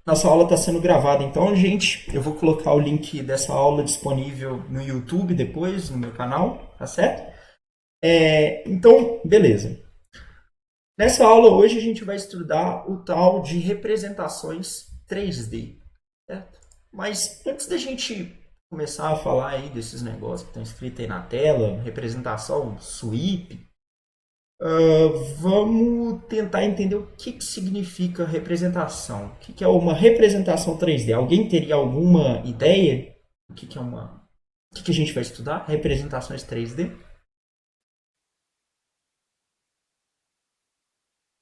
Nossa aula está sendo gravada, então, gente, eu vou colocar o link dessa aula disponível no YouTube depois, no meu canal, tá certo? Então, beleza. Nessa aula hoje a gente vai estudar o tal de representações 3D, certo? Mas antes da gente começar a falar aí desses negócios que estão escritos aí na tela, representação, sweep, vamos tentar entender o que significa representação. O que é uma representação 3D? Alguém teria alguma ideia do que é uma. O que a gente vai estudar? Representações 3D?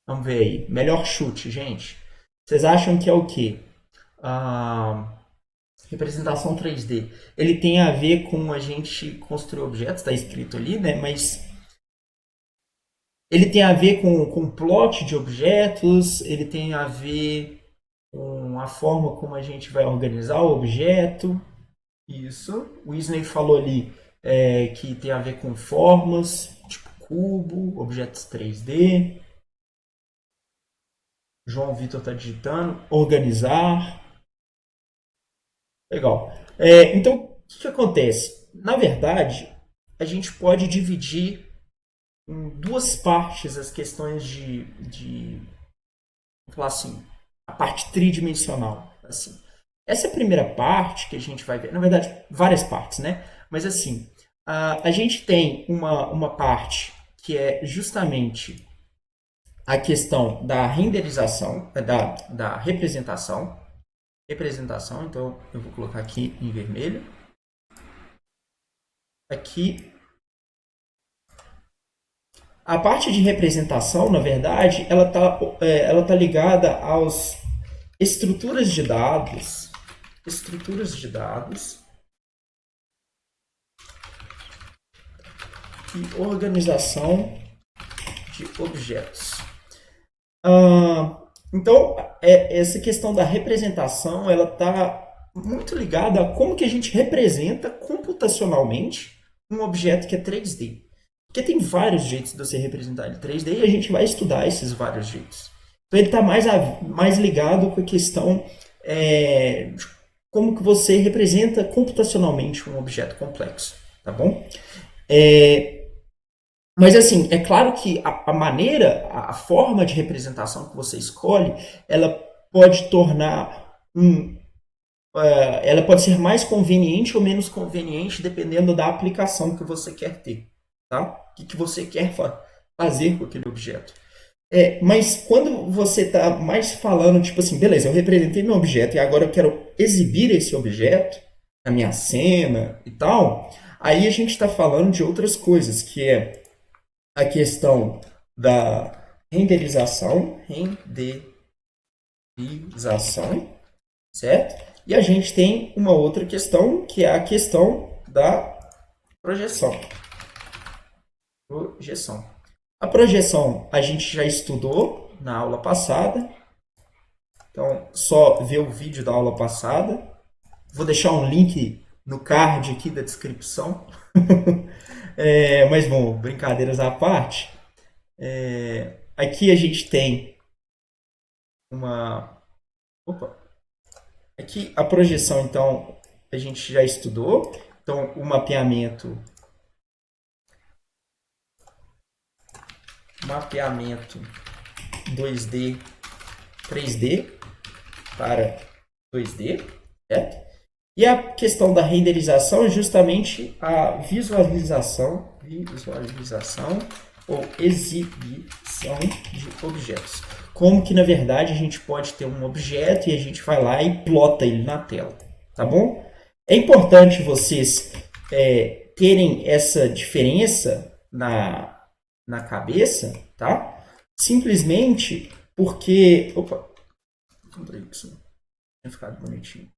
Vamos ver aí. Melhor chute, gente. Vocês acham que é o quê? Ah, representação 3D. Ele tem a ver com a gente construir objetos, está escrito ali, né? Mas ele tem a ver com plot de objetos, ele tem a ver com a forma como a gente vai organizar o objeto. Isso. O Isney falou ali que tem a ver com formas, tipo cubo, objetos 3D. João Vitor está digitando. Organizar. Legal. Então, o que acontece? Na verdade, a gente pode dividir em duas partes as questões vou falar assim, a parte tridimensional. Assim. Essa primeira parte que a gente vai ver, na verdade, várias partes, né? Mas assim, a gente tem uma parte que é justamente a questão da renderização, da representação. Representação, então eu vou colocar aqui em vermelho. Aqui, a parte de representação, na verdade, ela tá ligada às estruturas de dados e organização de objetos. Então, essa questão da representação, ela está muito ligada a como que a gente representa computacionalmente um objeto que é 3D. Porque tem vários jeitos de você representar ele 3D e a gente vai estudar esses vários jeitos. Então, ele está mais ligado com a questão de como que você representa computacionalmente um objeto complexo, tá bom? Mas assim, é claro que a maneira, a forma de representação que você escolhe, ela pode tornar ela pode ser mais conveniente ou menos conveniente dependendo da aplicação que você quer ter, tá? O que você quer fazer com aquele objeto. Mas quando você está mais falando, tipo assim, beleza, eu representei meu objeto e agora eu quero exibir esse objeto na minha cena e tal, aí a gente está falando de outras coisas, que é a questão da renderização, certo? E a gente tem uma outra questão, que é a questão da projeção. Projeção. A projeção a gente já estudou na aula passada, então só ver o vídeo da aula passada. Vou deixar um link no card aqui da descrição. Mas bom, brincadeiras à parte. Aqui a gente tem uma. Opa! Aqui a projeção, então, a gente já estudou. Então, o mapeamento 2D, 3D para 2D, certo? E a questão da renderização é justamente a visualização ou exibição de objetos. Como que, na verdade, a gente pode ter um objeto e a gente vai lá e plota ele na tela, tá bom? É importante vocês terem essa diferença na cabeça, tá? Simplesmente porque... Opa! Encontrei isso. Tinha ficado bonitinho.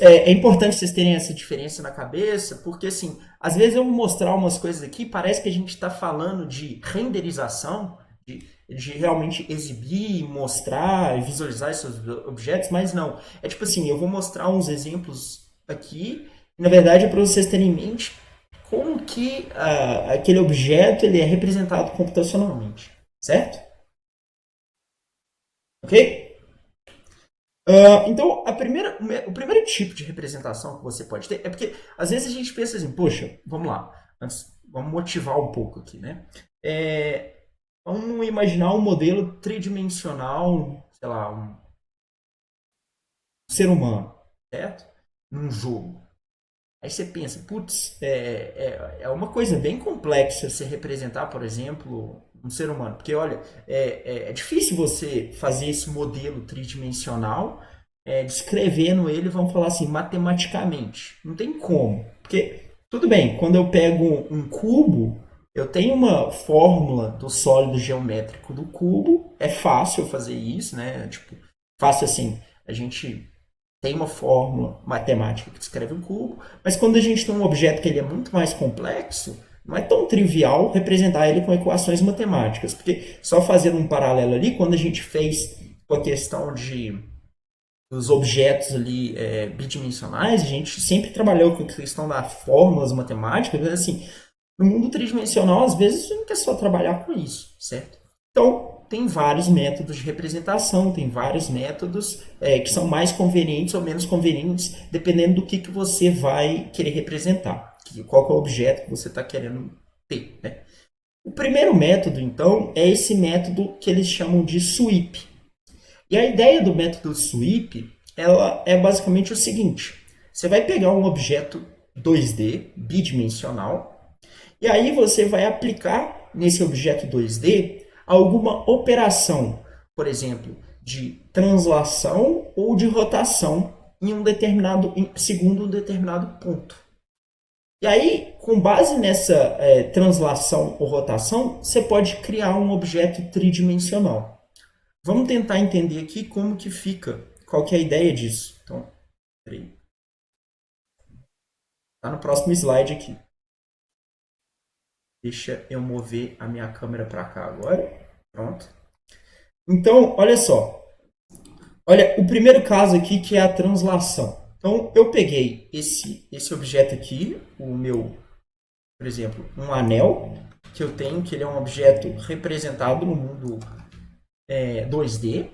É importante vocês terem essa diferença na cabeça, porque assim, às vezes eu vou mostrar umas coisas aqui, parece que a gente está falando de renderização, de realmente exibir, mostrar, visualizar esses objetos, mas não. É tipo assim, eu vou mostrar uns exemplos aqui, e na verdade é para vocês terem em mente como que aquele objeto ele é representado computacionalmente, certo? Ok? Então, o primeiro tipo de representação que você pode ter é porque, às vezes, a gente pensa assim, poxa, vamos lá, vamos motivar um pouco aqui, né? É, vamos imaginar um modelo tridimensional, sei lá, um ser humano, certo? Num jogo. Aí você pensa, putz, é uma coisa bem complexa você representar, por exemplo, um ser humano. Porque, olha, é difícil você fazer esse modelo tridimensional, descrevendo ele, vamos falar assim, matematicamente. Não tem como. Porque, tudo bem, quando eu pego um cubo, eu tenho uma fórmula do sólido geométrico do cubo, é fácil fazer isso, né? Tipo, fácil assim, a gente tem uma fórmula matemática que descreve um cubo, mas quando a gente tem um objeto que ele é muito mais complexo, não é tão trivial representar ele com equações matemáticas, porque só fazendo um paralelo ali, quando a gente fez com a questão dos objetos ali bidimensionais, a gente sempre trabalhou com a questão das fórmulas matemáticas, mas assim, no mundo tridimensional, às vezes, você não quer só trabalhar com isso, certo? Então, tem vários métodos de representação, tem vários métodos que são mais convenientes ou menos convenientes, dependendo do que você vai querer representar, qual que é o objeto que você está querendo ter. Né? O primeiro método, então, é esse método que eles chamam de sweep. E a ideia do método sweep ela é basicamente o seguinte: você vai pegar um objeto 2D bidimensional e aí você vai aplicar nesse objeto 2D alguma operação, por exemplo, de translação ou de rotação em um determinado segundo um determinado ponto. E aí, com base nessa translação ou rotação, você pode criar um objeto tridimensional. Vamos tentar entender aqui como que fica, qual que é a ideia disso. Então, peraí. Tá no próximo slide aqui. Deixa eu mover a minha câmera para cá agora. Pronto. Então, olha só. Olha, o primeiro caso aqui que é a translação. Então, eu peguei esse objeto aqui, o meu, por exemplo, um anel, que eu tenho, que ele é um objeto representado no mundo 2D.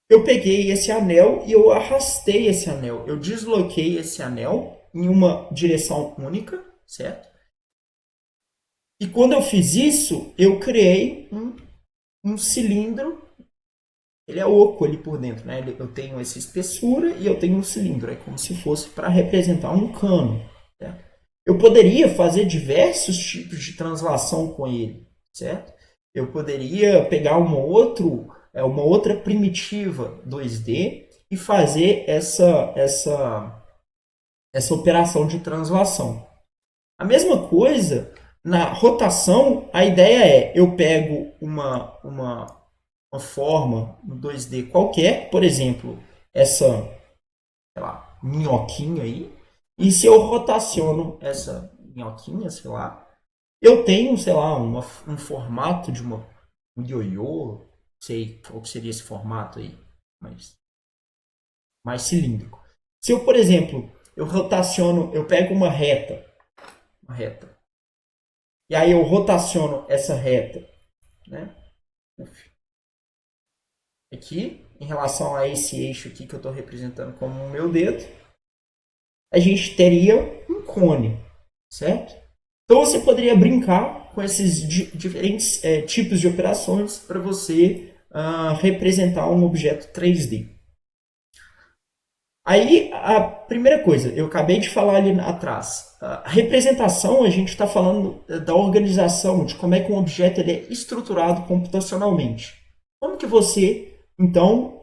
Eu peguei esse anel e eu arrastei esse anel. Eu desloquei esse anel em uma direção única, certo? E quando eu fiz isso, eu criei um cilindro. Ele é oco ali por dentro, né? Eu tenho essa espessura e eu tenho um cilindro. É como se fosse para representar um cano. Certo? Eu poderia fazer diversos tipos de translação com ele, certo? Eu poderia pegar uma outra primitiva 2D e fazer essa operação de translação. A mesma coisa na rotação, a ideia é eu pego uma forma no 2D qualquer, por exemplo, essa, sei lá, minhoquinha aí, e se eu rotaciono essa minhoquinha, sei lá, eu tenho, sei lá, um formato de um ioiô, sei qual que seria esse formato aí, mas mais cilíndrico. Se eu, por exemplo, eu rotaciono, eu pego uma reta, e aí eu rotaciono essa reta, né? Aqui, em relação a esse eixo aqui que eu estou representando como o meu dedo, a gente teria um cone, certo? Então você poderia brincar com esses diferentes tipos de operações para você representar um objeto 3D. Aí, a primeira coisa, eu acabei de falar ali atrás. A representação, a gente está falando da organização, de como é que um objeto ele é estruturado computacionalmente. Como que você, então,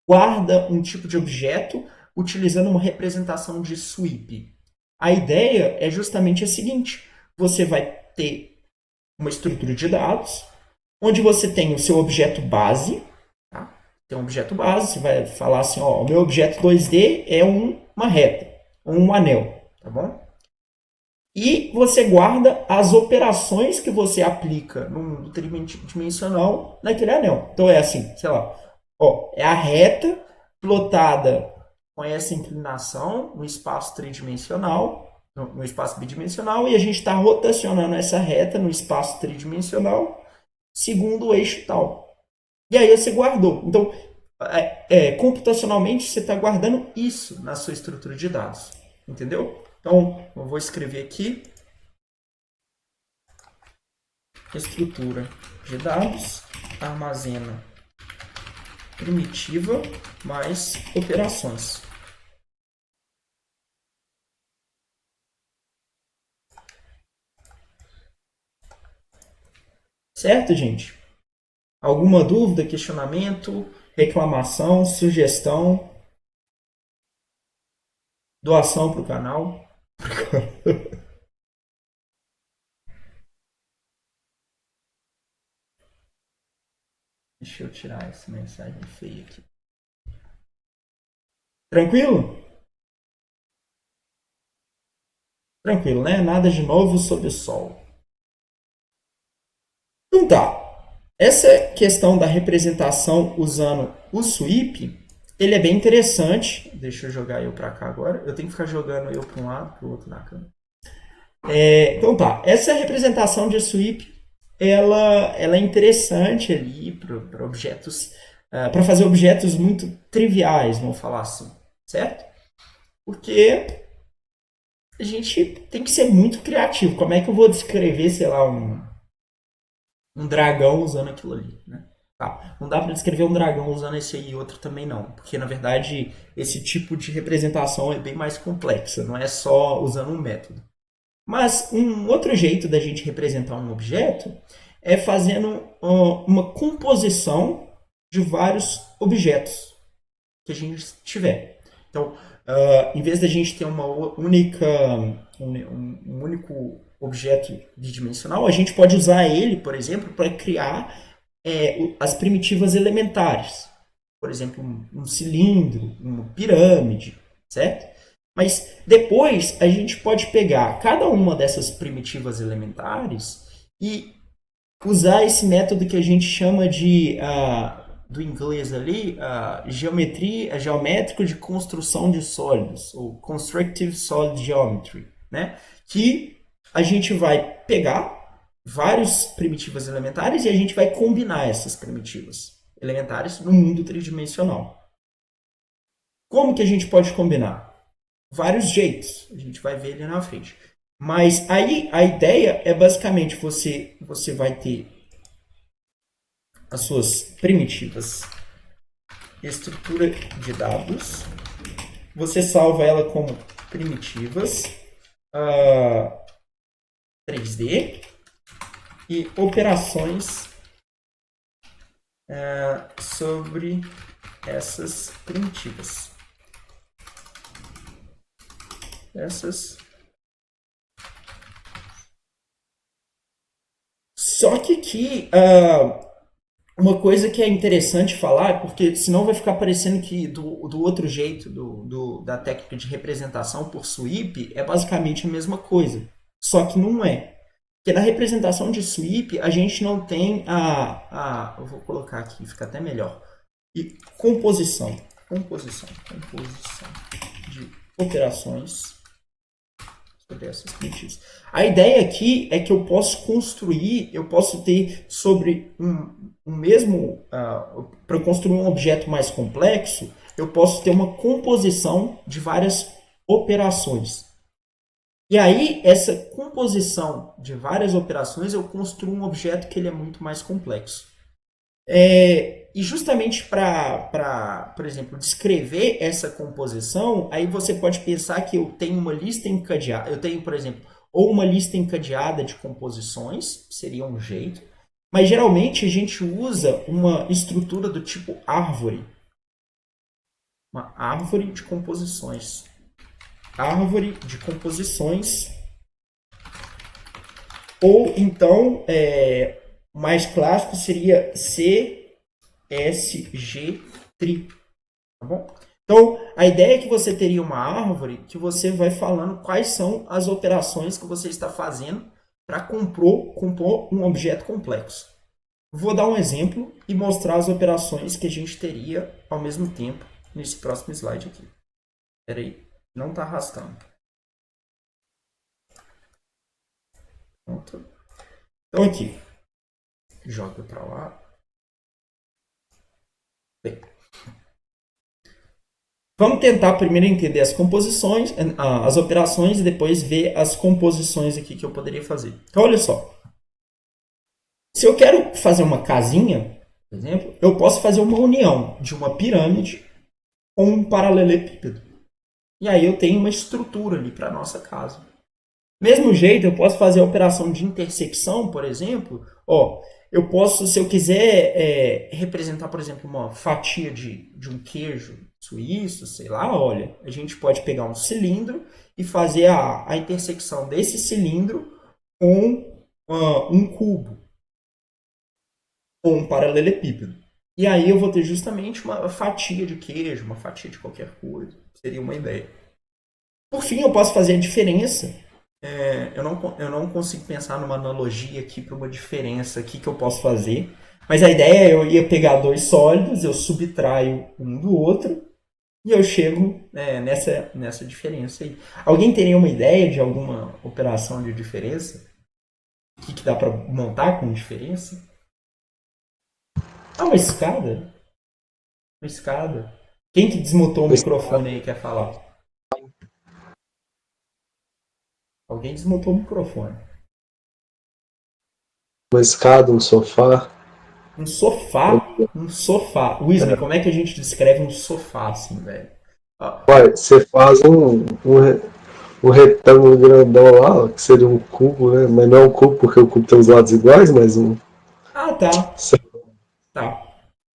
guarda um tipo de objeto utilizando uma representação de sweep? A ideia é justamente a seguinte: você vai ter uma estrutura de dados, onde você tem o seu objeto base, tá? Tem um objeto base, você vai falar assim, ó, o meu objeto 2D é uma reta, um anel, tá bom? E você guarda as operações que você aplica no mundo tridimensional naquele anel. Então é assim, sei lá, ó, é a reta plotada com essa inclinação no espaço tridimensional, no espaço bidimensional, e a gente está rotacionando essa reta no espaço tridimensional segundo o eixo tal. E aí você guardou. Então, computacionalmente você está guardando isso na sua estrutura de dados. Entendeu? Então, eu vou escrever aqui estrutura de dados, armazena primitiva mais operações. Certo, gente? Alguma dúvida, questionamento, reclamação, sugestão, doação para o canal? Deixa eu tirar essa mensagem feia aqui. Tranquilo? Tranquilo, né? Nada de novo sob o sol. Então tá. Essa questão da representação usando o sweep, ele é bem interessante. Deixa eu jogar eu para cá agora. Eu tenho que ficar jogando eu para um lado, para o outro na câmera. Então tá. Essa representação de sweep, ela é interessante ali para objetos, para fazer objetos muito triviais, vamos falar assim, certo? Porque a gente tem que ser muito criativo. Como é que eu vou descrever, sei lá, um dragão usando aquilo ali, né? Tá. Não dá para descrever um dragão usando esse aí e outro também não, porque na verdade esse tipo de representação é bem mais complexa, não é só usando um método. Mas um outro jeito da gente representar um objeto é fazendo uma composição de vários objetos que a gente tiver. Então, em vez da gente ter um único objeto bidimensional, a gente pode usar ele, por exemplo, para criar as primitivas elementares. Por exemplo, um cilindro, uma pirâmide, certo? Mas depois a gente pode pegar cada uma dessas primitivas elementares e usar esse método que a gente chama de do inglês ali, geometria, geométrico de construção de sólidos, ou Constructive Solid Geometry, né? Que a gente vai pegar várias primitivas elementares e a gente vai combinar essas primitivas elementares no mundo tridimensional. Como que a gente pode combinar? Vários jeitos, a gente vai ver ali na frente. Mas aí a ideia é basicamente você vai ter as suas primitivas estrutura de dados, você salva ela como primitivas 3D e operações sobre essas primitivas. Só que aqui uma coisa que é interessante falar, porque senão vai ficar parecendo que do outro jeito, da técnica de representação por sweep, é basicamente a mesma coisa. Só que não é. Porque na representação de sweep, a gente não tem eu vou colocar aqui, fica até melhor. E composição de operações sobre essas primitivas. A ideia aqui é que eu posso ter sobre um mesmo, para construir um objeto mais complexo, eu posso ter uma composição de várias operações. E aí, essa composição de várias operações, eu construo um objeto que ele é muito mais complexo. E justamente para, por exemplo, descrever essa composição, aí você pode pensar que eu tenho uma lista encadeada, eu tenho, por exemplo, ou uma lista encadeada de composições, seria um jeito, mas geralmente a gente usa uma estrutura do tipo árvore, uma árvore de composições. Árvore de composições, ou então, mais clássico seria CSG Tree, tá bom? Então, a ideia é que você teria uma árvore que você vai falando quais são as operações que você está fazendo para compor um objeto complexo. Vou dar um exemplo e mostrar as operações que a gente teria ao mesmo tempo nesse próximo slide aqui. Espera aí, não está arrastando. Pronto. Então aqui, joga para lá. Bem, Vamos tentar primeiro entender as composições, as operações e depois ver as composições aqui que eu poderia fazer. Então, olha só. Se eu quero fazer uma casinha, por exemplo, eu posso fazer uma união de uma pirâmide com um paralelepípedo. E aí eu tenho uma estrutura ali para a nossa casa. Mesmo jeito, eu posso fazer a operação de intersecção, por exemplo. Ó, eu posso, se eu quiser representar, por exemplo, uma fatia de um queijo suíço, sei lá, olha, a gente pode pegar um cilindro e fazer a intersecção desse cilindro com um cubo ou um paralelepípedo. E aí eu vou ter justamente uma fatia de queijo, uma fatia de qualquer coisa. Seria uma ideia. Por fim, eu posso fazer a diferença. Eu não consigo pensar numa analogia aqui para uma diferença aqui que eu posso fazer. Mas a ideia é eu ia pegar dois sólidos, eu subtraio um do outro e eu chego nessa diferença aí. Alguém teria uma ideia de alguma operação de diferença? O que dá para montar com diferença? Ah, uma escada? Uma escada. Quem que desmutou o microfone aí quer falar? Alguém desmutou o microfone. Uma escada, um sofá. Um sofá? Um sofá. Wisney, como é que a gente descreve um sofá assim, velho? Ah, Vai, você faz um retângulo grandão lá, ó, que seria um cubo, né? Mas não é um cubo porque o cubo tem os lados iguais, mas um. tá. Você Tá.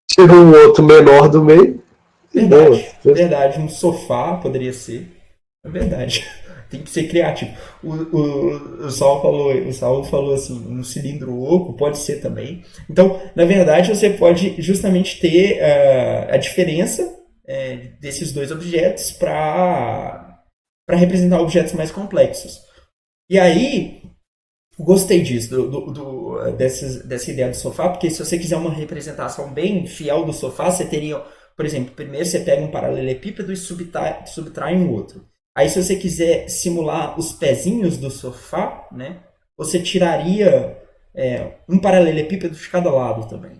tira um outro menor do meio e boa. Verdade. Verdade. Um sofá poderia ser. É verdade. Tem que ser criativo. O Saul falou assim, um cilindro oco pode ser também. Então, na verdade, você pode justamente ter a diferença desses dois objetos para representar objetos mais complexos. E aí, gostei disso, dessa ideia do sofá, porque se você quiser uma representação bem fiel do sofá, você teria, por exemplo, primeiro você pega um paralelepípedo e subtrai um outro. Aí, se você quiser simular os pezinhos do sofá, né, você tiraria um paralelepípedo de cada lado também.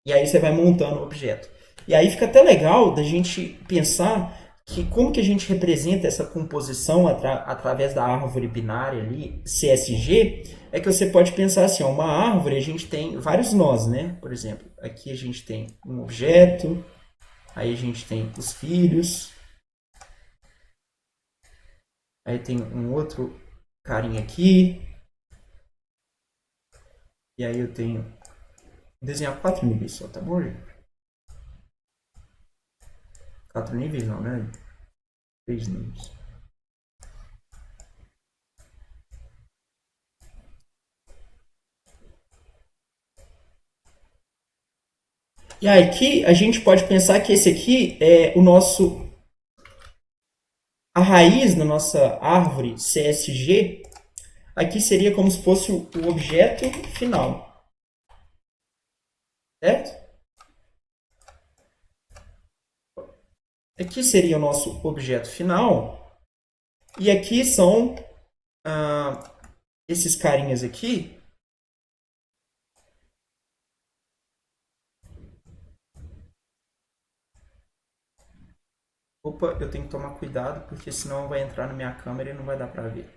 E aí você vai montando o objeto. E aí fica até legal da gente pensar que como que a gente representa essa composição através da árvore binária ali, CSG, é que você pode pensar assim, ó, uma árvore a gente tem vários nós, né? Por exemplo, aqui a gente tem um objeto, aí a gente tem os filhos, aí tem um outro carinha aqui, e aí eu tenho desenhar 4 níveis só, tá bom, gente? 4 níveis não, né? 3 níveis. E aí aqui a gente pode pensar que esse aqui é o nosso a raiz da nossa árvore CSG. Aqui seria como se fosse o objeto final, certo? Aqui seria o nosso objeto final e aqui são esses carinhas aqui. Opa, eu tenho que tomar cuidado porque senão vai entrar na minha câmera e não vai dar para ver.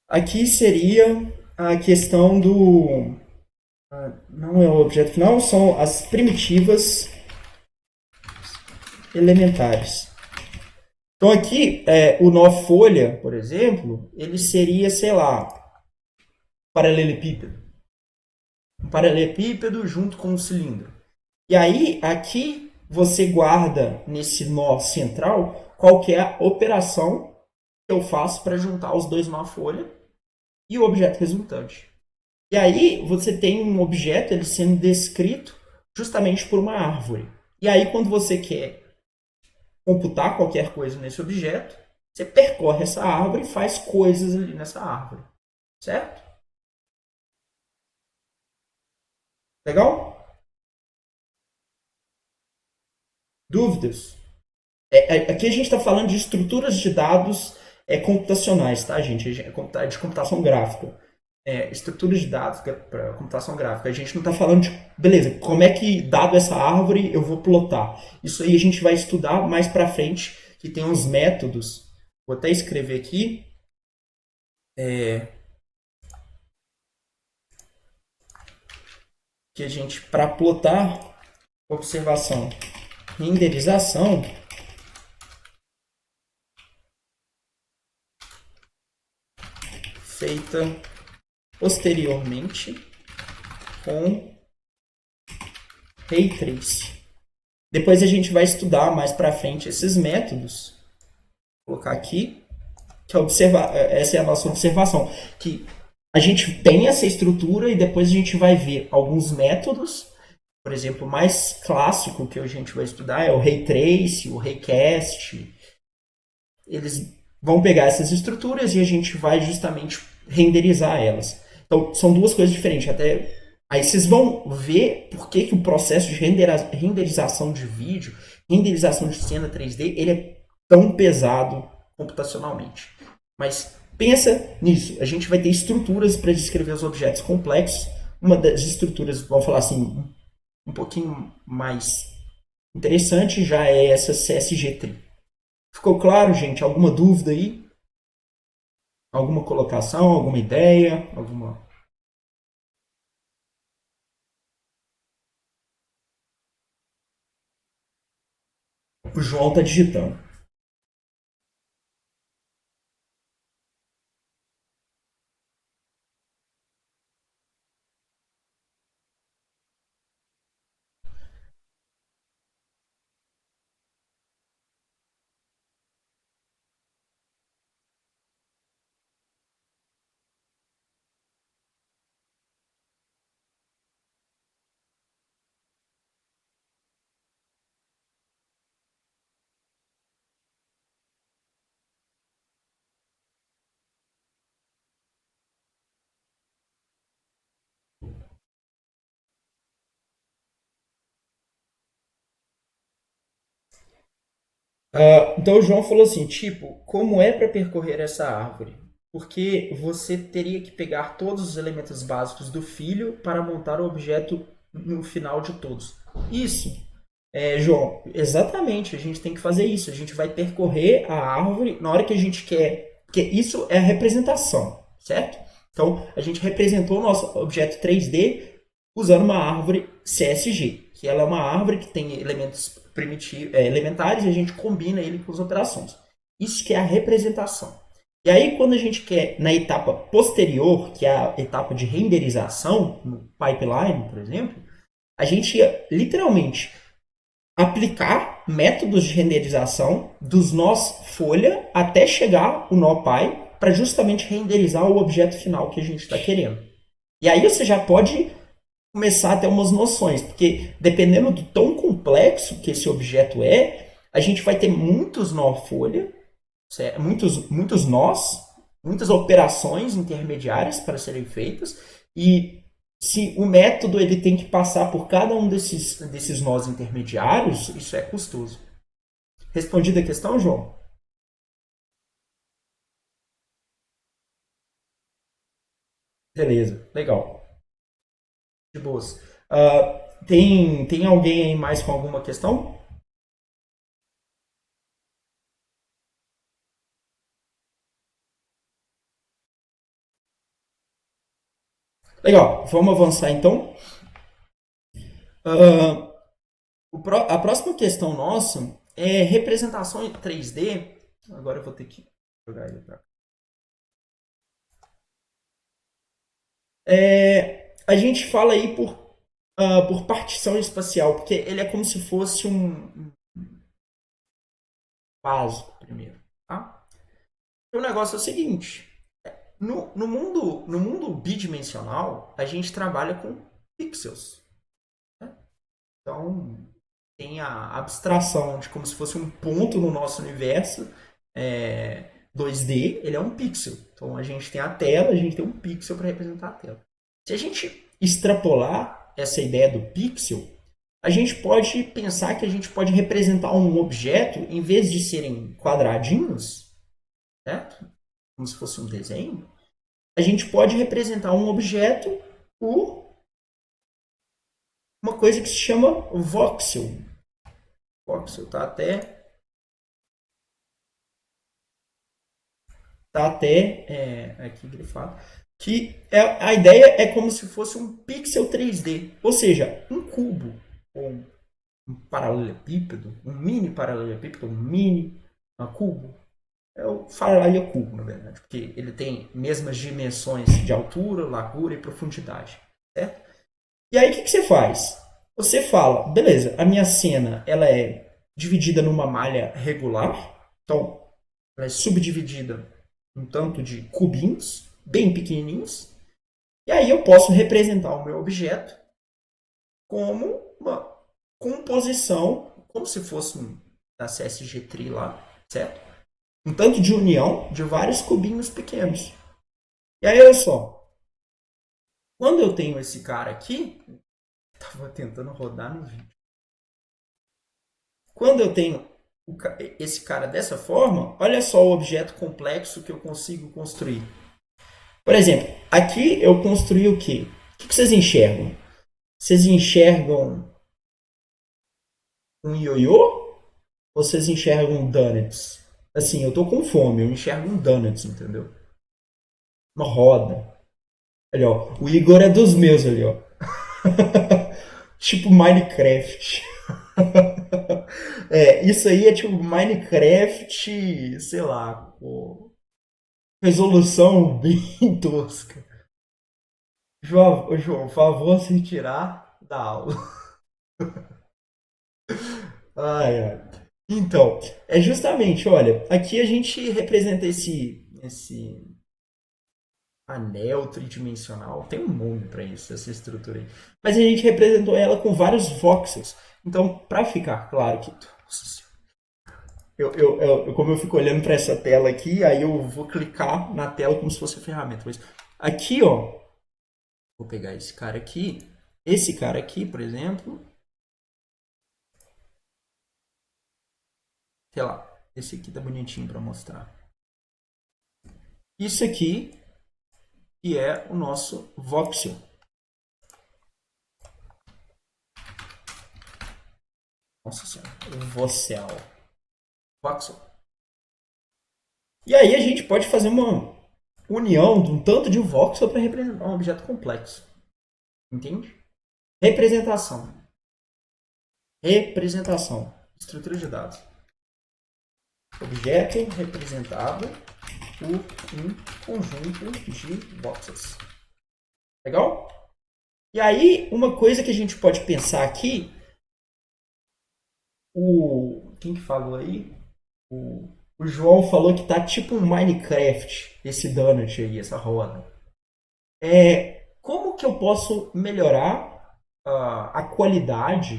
Aqui seria a questão do não é o objeto final, são as primitivas elementares. Então aqui, o nó folha, por exemplo, ele seria, sei lá, paralelepípedo. Um paralelepípedo junto com um cilindro. E aí, aqui, você guarda nesse nó central qual que é a operação que eu faço para juntar os dois nó folha e o objeto resultante. E aí, você tem um objeto ele sendo descrito justamente por uma árvore. E aí, quando você quer computar qualquer coisa nesse objeto, você percorre essa árvore e faz coisas ali nessa árvore. Certo? Legal? Dúvidas? Aqui a gente está falando de estruturas de dados computacionais, tá, gente? De computação gráfica. estrutura de dados para computação gráfica. A gente não está falando de, beleza, como é que, dado essa árvore, eu vou plotar. Isso aí a gente vai estudar mais para frente, que tem uns métodos. Vou até escrever aqui. Que a gente, para plotar observação, renderização, feita posteriormente com Ray Trace. Depois a gente vai estudar mais para frente esses métodos. Vou colocar aqui, que essa é a nossa observação, que a gente tem essa estrutura e depois a gente vai ver alguns métodos. Por exemplo, o mais clássico que a gente vai estudar é o Ray Trace, o Raycast. Eles vão pegar essas estruturas e a gente vai justamente renderizar elas. Então, são duas coisas diferentes. Até aí vocês vão ver por que o processo de renderização de vídeo, renderização de cena 3D, ele é tão pesado computacionalmente. Mas pensa nisso. A gente vai ter estruturas para descrever os objetos complexos. Uma das estruturas, vamos falar assim, um pouquinho mais interessante já é essa CSG Tree. Ficou claro, gente? Alguma dúvida aí? Alguma colocação, alguma ideia? Alguma... O João tá digitando. Então o João falou assim, tipo, como é para percorrer essa árvore? Porque você teria que pegar todos os elementos básicos do filho para montar o objeto no final de todos. Isso, João, exatamente, a gente tem que fazer isso. A gente vai percorrer a árvore na hora que a gente quer. Porque isso é a representação, certo? Então, a gente representou o nosso objeto 3D usando uma árvore CSG, que ela é uma árvore que tem elementos elementares e a gente combina ele com as operações. Isso que é a representação. E aí, quando a gente quer, na etapa posterior, que é a etapa de renderização, no pipeline, por exemplo, a gente ia literalmente aplicar métodos de renderização dos nós folha até chegar o nó pai para justamente renderizar o objeto final que a gente está querendo. E aí você já pode começar a ter umas noções, porque dependendo do tão complexo que esse objeto é, a gente vai ter muitos nó folha, muitos nós, muitas operações intermediárias para serem feitas, e se o método ele tem que passar por cada um desses nós intermediários, isso é custoso. Respondida a questão, João? Beleza, legal. De boas. Tem alguém aí mais com alguma questão? Legal, vamos avançar então. Uh, a próxima questão nossa é representação em 3D. Agora eu vou ter que jogar ele pra cá. A gente fala aí por partição espacial, porque ele é como se fosse um básico primeiro. Tá? O negócio é o seguinte: no mundo bidimensional, a gente trabalha com pixels. Né? Então, tem a abstração de como se fosse um ponto no nosso universo 2D, ele é um pixel. Então, a gente tem a tela, a gente tem um pixel para representar a tela. Se a gente extrapolar essa ideia do pixel, a gente pode pensar que a gente pode representar um objeto, em vez de serem quadradinhos, certo? Como se fosse um desenho, a gente pode representar um objeto por uma coisa que se chama voxel. Voxel tá até aqui grifado. A ideia é como se fosse um pixel 3D, ou seja, um cubo ou um paralelepípedo, um mini paralelepípedo, um mini cubo. É o paralelepípedo, na verdade, porque ele tem mesmas dimensões de altura, largura e profundidade, certo? E aí o que você faz? Você fala, beleza, a minha cena ela é dividida numa malha regular, então ela é subdividida um tanto de cubinhos, bem pequenininhos, e aí eu posso representar o meu objeto como uma composição, como se fosse da CSG Tree lá, certo? Um tanto de união de vários cubinhos pequenos. E aí, olha só, quando eu tenho esse cara aqui, estava tentando rodar no vídeo. Quando eu tenho esse cara dessa forma, olha só o objeto complexo que eu consigo construir. Por exemplo, aqui eu construí o quê? O que vocês enxergam? Vocês enxergam um ioiô? Ou vocês enxergam donuts? Assim, eu tô com fome, eu enxergo um donuts, entendeu? Uma roda. Ali, ó. O Igor é dos meus ali, ó. Tipo Minecraft. Isso aí é tipo Minecraft, sei lá, com resolução bem tosca. João, por favor, se tirar da aula. Ai, ai. Então, é justamente, olha, aqui a gente representa esse anel tridimensional. Tem um nome para isso, essa estrutura aí. Mas a gente representou ela com vários voxels. Então, para ficar claro que. Nossa senhora. Como eu fico olhando para essa tela aqui, aí eu vou clicar na tela como se fosse a ferramenta. Mas aqui, ó, vou pegar esse cara aqui. Esse cara aqui, por exemplo. Sei lá, esse aqui tá bonitinho para mostrar. Isso aqui que é o nosso voxel. Nossa senhora, voxel. Voxel. E aí a gente pode fazer uma união de um tanto de voxel para representar um objeto complexo. Entende? Representação. Representação. Estrutura de dados. Objeto representado por um conjunto de voxels. Legal? E aí, uma coisa que a gente pode pensar aqui, quem que falou aí? O João falou que tá tipo um Minecraft, esse donut aí, essa roda. Como que eu posso melhorar a qualidade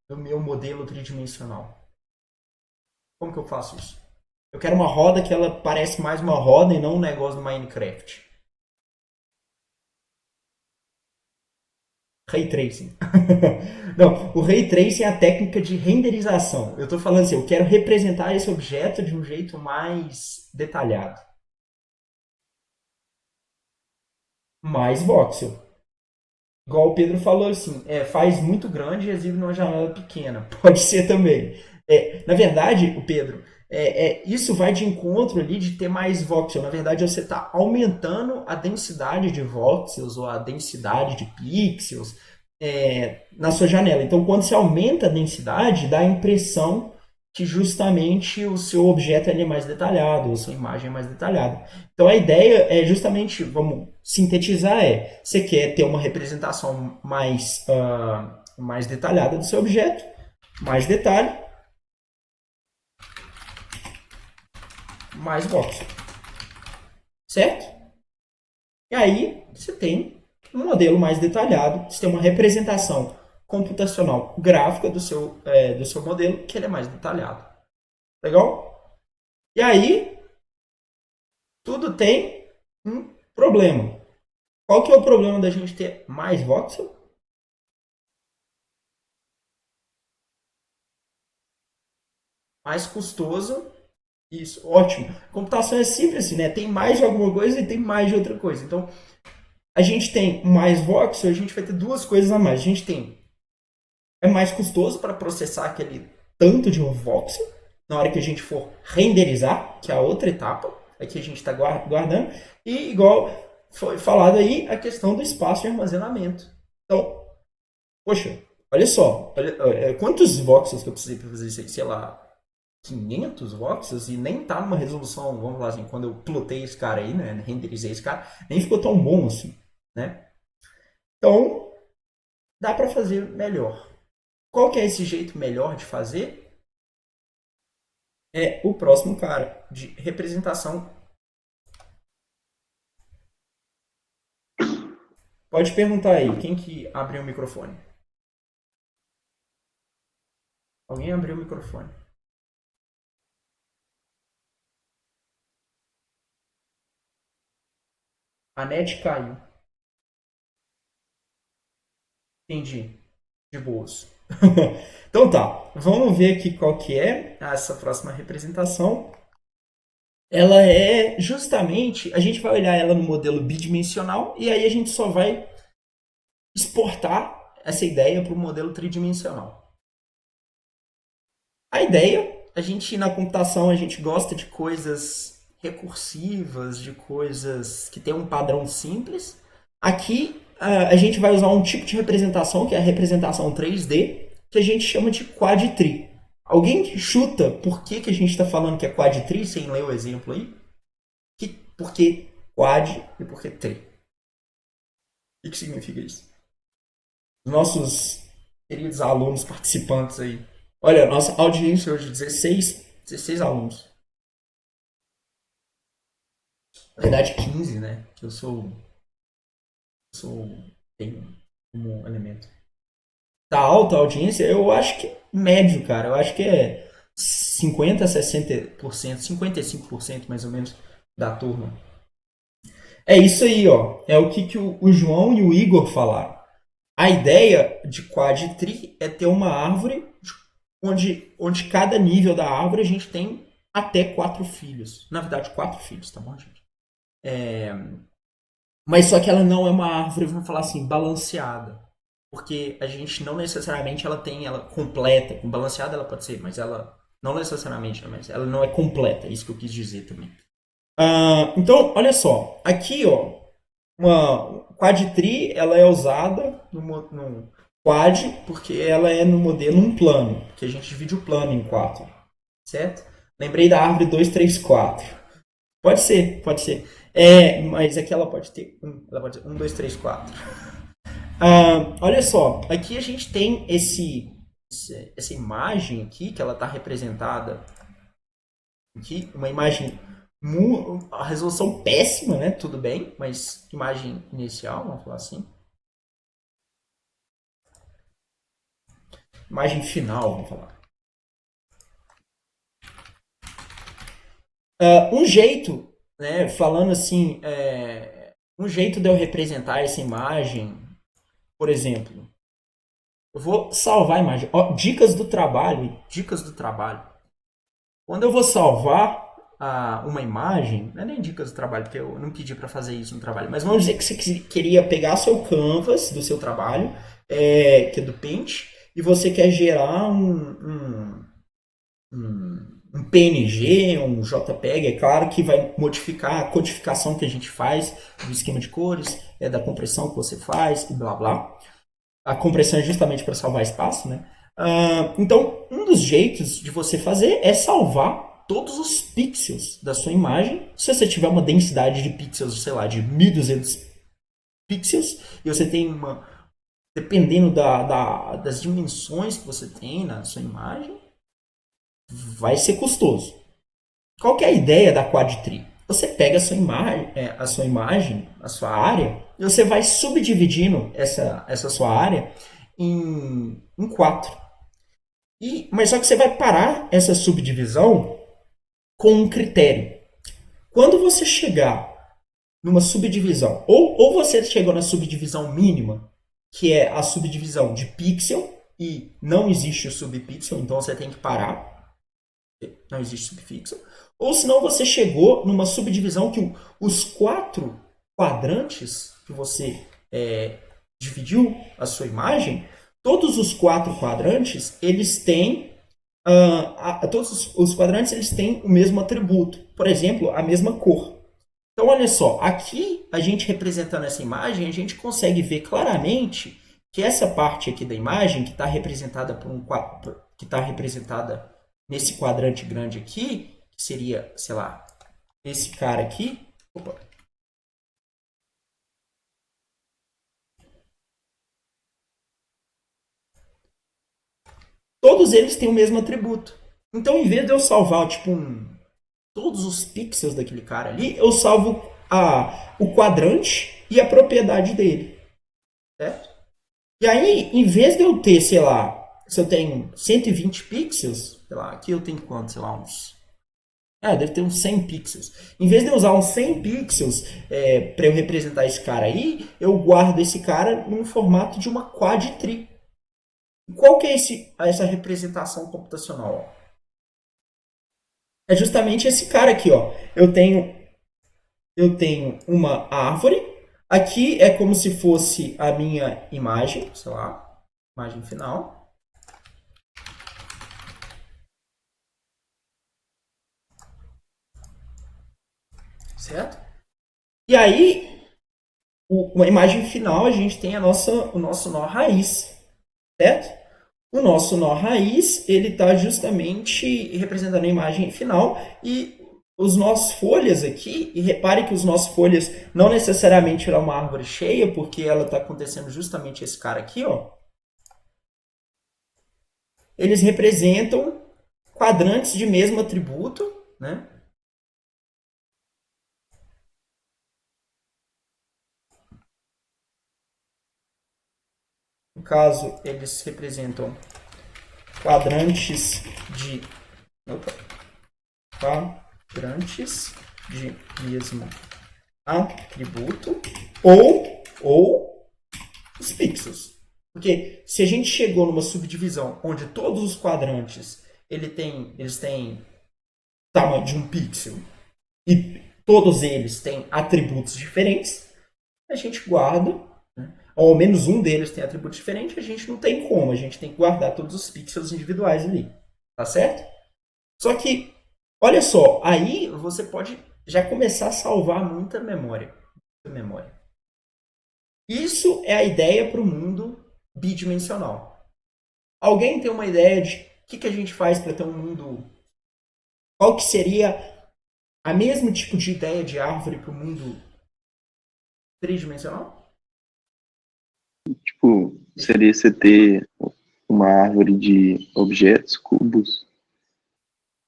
do meu modelo tridimensional? Como que eu faço isso? Eu quero uma roda que ela parece mais uma roda e não um negócio do Minecraft. Ray Tracing. Não, o Ray Tracing é a técnica de renderização. Eu estou falando assim, eu quero representar esse objeto de um jeito mais detalhado. Mais voxel. Igual o Pedro falou assim, faz muito grande e exibe numa janela pequena. Pode ser também. Na verdade, o Pedro, isso vai de encontro ali de ter mais voxel. Na verdade, você está aumentando a densidade de voxels ou a densidade de pixels na sua janela. Então, quando você aumenta a densidade, dá a impressão que justamente o seu objeto é mais detalhado, a sua imagem é mais detalhada. Então a ideia é justamente, vamos sintetizar, você quer ter uma representação mais detalhada do seu objeto, mais detalhe, mais voxel, certo? E aí você tem um modelo mais detalhado, você tem uma representação computacional gráfica do seu modelo, que ele é mais detalhado. Legal? E aí, tudo tem um problema. Qual que é o problema da gente ter mais voxel? Mais custoso Isso, ótimo. Computação é sempre assim, né? Tem mais de alguma coisa e tem mais de outra coisa. Então, a gente tem mais voxel, a gente vai ter duas coisas a mais. A gente tem é mais custoso para processar aquele tanto de voxel na hora que a gente for renderizar, que é a outra etapa, aqui a gente está guardando, e igual foi falado aí, a questão do espaço de armazenamento. Então, poxa, olha só, quantos voxels que eu precisei para fazer isso aí, sei lá, 500 voxels, e nem tá numa resolução, vamos falar assim, quando eu plotei esse cara aí, né, renderizei esse cara, nem ficou tão bom assim, né? Então, dá para fazer melhor. Qual que é esse jeito melhor de fazer? É o próximo cara, de representação. Pode perguntar aí, quem que abriu o microfone? Alguém abriu o microfone. A net caiu. Entendi. De boas. Então tá, vamos ver aqui qual que é essa próxima representação. Ela é justamente, a gente vai olhar ela no modelo bidimensional e aí a gente só vai exportar essa ideia para o modelo tridimensional. A ideia, a gente na computação a gente gosta de coisas recursivas, de coisas que tem um padrão simples. Aqui a gente vai usar um tipo de representação que é a representação 3D, que a gente chama de quad-tri. Alguém chuta por que a gente está falando que é quad-tri sem ler o exemplo aí? Por que quad e por que tri? O que significa isso? Nossos queridos alunos participantes aí. Olha, nossa audiência hoje, 16 alunos. Na verdade, 15, né? Que eu sou tenho como elemento. Tá alta a audiência? Eu acho que médio, cara. Eu acho que é 50 a 60%, 55% mais ou menos da turma. É isso aí, ó. É o que o João e o Igor falaram. A ideia de quad tree é ter uma árvore onde cada nível da árvore a gente tem até 4 filhos. Na verdade, 4 filhos, tá bom, gente? Mas só que ela não é uma árvore, vamos falar assim, balanceada. Porque a gente não necessariamente ela tem ela completa. Com balanceada ela pode ser, mas ela não necessariamente, mas ela não é completa. É isso que eu quis dizer também. Então, olha só. Aqui, ó, uma quad tree, ela é usada no quad porque ela é no modelo um plano, que a gente divide o plano em quatro, certo? Lembrei da árvore 2, 3, 4. Pode ser, pode ser. Mas aqui ela pode ter ela pode ter 1, 2, 3, 4. Olha só, aqui a gente tem essa imagem aqui, que ela está representada aqui, uma imagem, a resolução péssima, né? Tudo bem, mas imagem inicial, vamos falar assim. Imagem final, vamos falar. Um jeito, né, falando assim, um jeito de eu representar essa imagem, por exemplo, eu vou salvar a imagem. Ó, dicas do trabalho, dicas do trabalho. Quando eu vou salvar uma imagem, não é nem dicas do trabalho, porque eu não pedi para fazer isso no trabalho, mas vamos dizer que você queria pegar seu canvas do seu trabalho, que é do Paint, e você quer gerar um PNG, um JPEG, é claro que vai modificar a codificação que a gente faz do esquema de cores, da compressão que você faz e blá blá. A compressão é justamente para salvar espaço, né? Então, um dos jeitos de você fazer é salvar todos os pixels da sua imagem. Se você tiver uma densidade de pixels, sei lá, de 1200 pixels, e você tem uma. Dependendo das dimensões que você tem na sua imagem, vai ser custoso. Qual que é a ideia da Quad Tree? Você pega a sua área, e você vai subdividindo essa sua área em quatro. Mas só que você vai parar essa subdivisão com um critério. Quando você chegar numa subdivisão, ou você chegou na subdivisão mínima, que é a subdivisão de pixel, e não existe o subpixel, então você tem que parar. Não existe subpixel. Ou senão você chegou numa subdivisão que os 4 quadrantes que você dividiu a sua imagem, todos os 4 quadrantes, eles têm todos os quadrantes eles têm o mesmo atributo. Por exemplo, a mesma cor. Então, olha só, aqui a gente representando essa imagem, a gente consegue ver claramente que essa parte aqui da imagem, que está representada que está representada nesse quadrante grande aqui, que seria, sei lá, esse cara aqui. Opa. Todos eles têm o mesmo atributo. Então, em vez de eu salvar, tipo, todos os pixels daquele cara ali, eu salvo o quadrante e a propriedade dele. Certo? E aí, em vez de eu ter, sei lá, se eu tenho 120 pixels, sei lá, aqui eu tenho quanto? Sei lá, deve ter uns 100 pixels. Em vez de eu usar uns 100 pixels para eu representar esse cara aí, eu guardo esse cara num formato de uma quad-tree. Qual que é essa representação computacional? É justamente esse cara aqui, ó. Eu tenho uma árvore. Aqui é como se fosse a minha imagem, sei lá, imagem final. Certo? E aí, a imagem final, a gente tem o nosso nó raiz. Certo? O nosso nó raiz, ele está justamente representando a imagem final e os nós folhas aqui, e repare que os nós folhas não necessariamente é uma árvore cheia, porque ela está acontecendo justamente esse cara aqui, ó. Eles representam quadrantes de mesmo atributo, né? No caso, eles representam quadrantes de quadrantes de mesmo atributo ou os pixels. Porque se a gente chegou numa subdivisão onde todos os quadrantes eles têm tamanho de um pixel e todos eles têm atributos diferentes, a gente guarda, né? Ou ao menos um deles tem atributos diferentes, a gente não tem como, a gente tem que guardar todos os pixels individuais ali. Tá certo? Só que, olha só, aí você pode já começar a salvar muita memória. Isso é a ideia para o mundo bidimensional. Alguém tem uma ideia de o que a gente faz para ter um mundo... Qual que seria a mesmo tipo de ideia de árvore para o mundo tridimensional? Tipo, seria você ter uma árvore de objetos, cubos?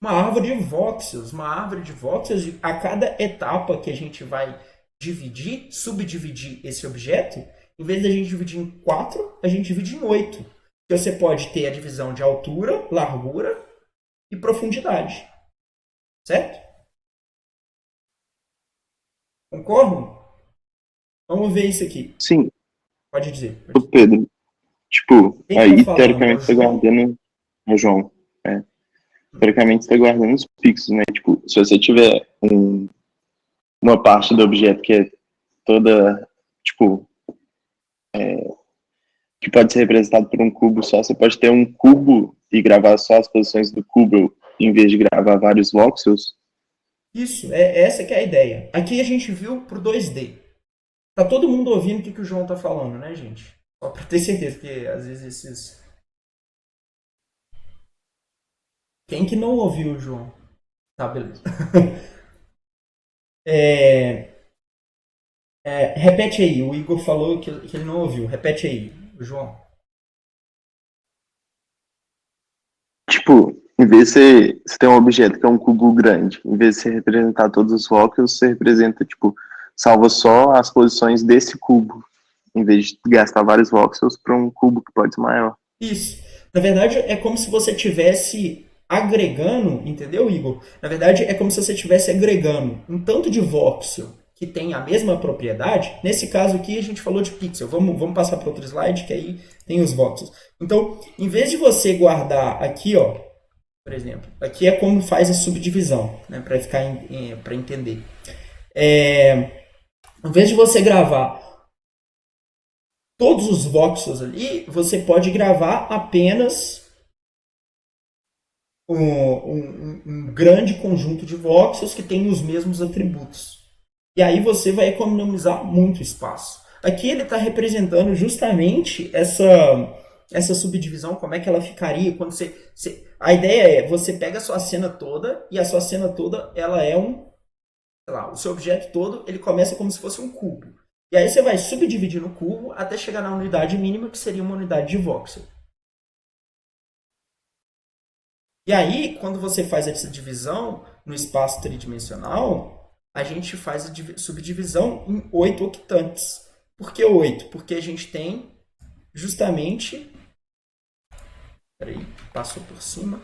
Uma árvore de voxels. Uma árvore de voxels, a cada etapa que a gente vai subdividir esse objeto, em vez de a gente dividir em 4, a gente divide em 8. Então você pode ter a divisão de altura, largura e profundidade. Certo? Concordam? Vamos ver isso aqui. Sim. Pode dizer. Ô Pedro, tipo, Quem aí tá falando? teoricamente você tá guardando. É João. Teoricamente você tá guardando os pixels, né? Tipo, se você tiver uma parte do objeto que é toda, tipo, que pode ser representado por um cubo só, você pode ter um cubo e gravar só as posições do cubo em vez de gravar vários voxels. Isso, essa que é a ideia. Aqui a gente viu pro 2D. Tá todo mundo ouvindo o que o João tá falando, né, gente? Só pra ter certeza, porque às vezes esses... Quem que não ouviu o João? Tá, beleza. Repete aí, o Igor falou que ele não ouviu. Repete aí, o João. Tipo, em vez de você ter um objeto que é um cubo grande, em vez de você representar todos os voxels, você representa, tipo, salva só as posições desse cubo, em vez de gastar vários voxels para um cubo que pode ser maior. Isso. Na verdade, é como se você tivesse agregando, entendeu, Igor? Na verdade, é como se você estivesse agregando um tanto de voxel que tem a mesma propriedade. Nesse caso aqui, a gente falou de pixel. Vamos passar para outro slide, que aí tem os voxels. Então, em vez de você guardar aqui, ó, por exemplo. Aqui é como faz a subdivisão, né, para entender. Em vez de você gravar todos os voxels ali, você pode gravar apenas um grande conjunto de voxels que tem os mesmos atributos. E aí você vai economizar muito espaço. Aqui ele está representando justamente essa subdivisão, como é que ela ficaria quando a ideia é, você pega a sua cena toda, e a sua cena toda, ela é sei lá, o seu objeto todo, ele começa como se fosse um cubo. E aí você vai subdividir no cubo até chegar na unidade mínima, que seria uma unidade de voxel. E aí, quando você faz essa divisão no espaço tridimensional, a gente faz a subdivisão em 8 octantes. Por que 8? Porque a gente tem justamente... Peraí, passou por cima.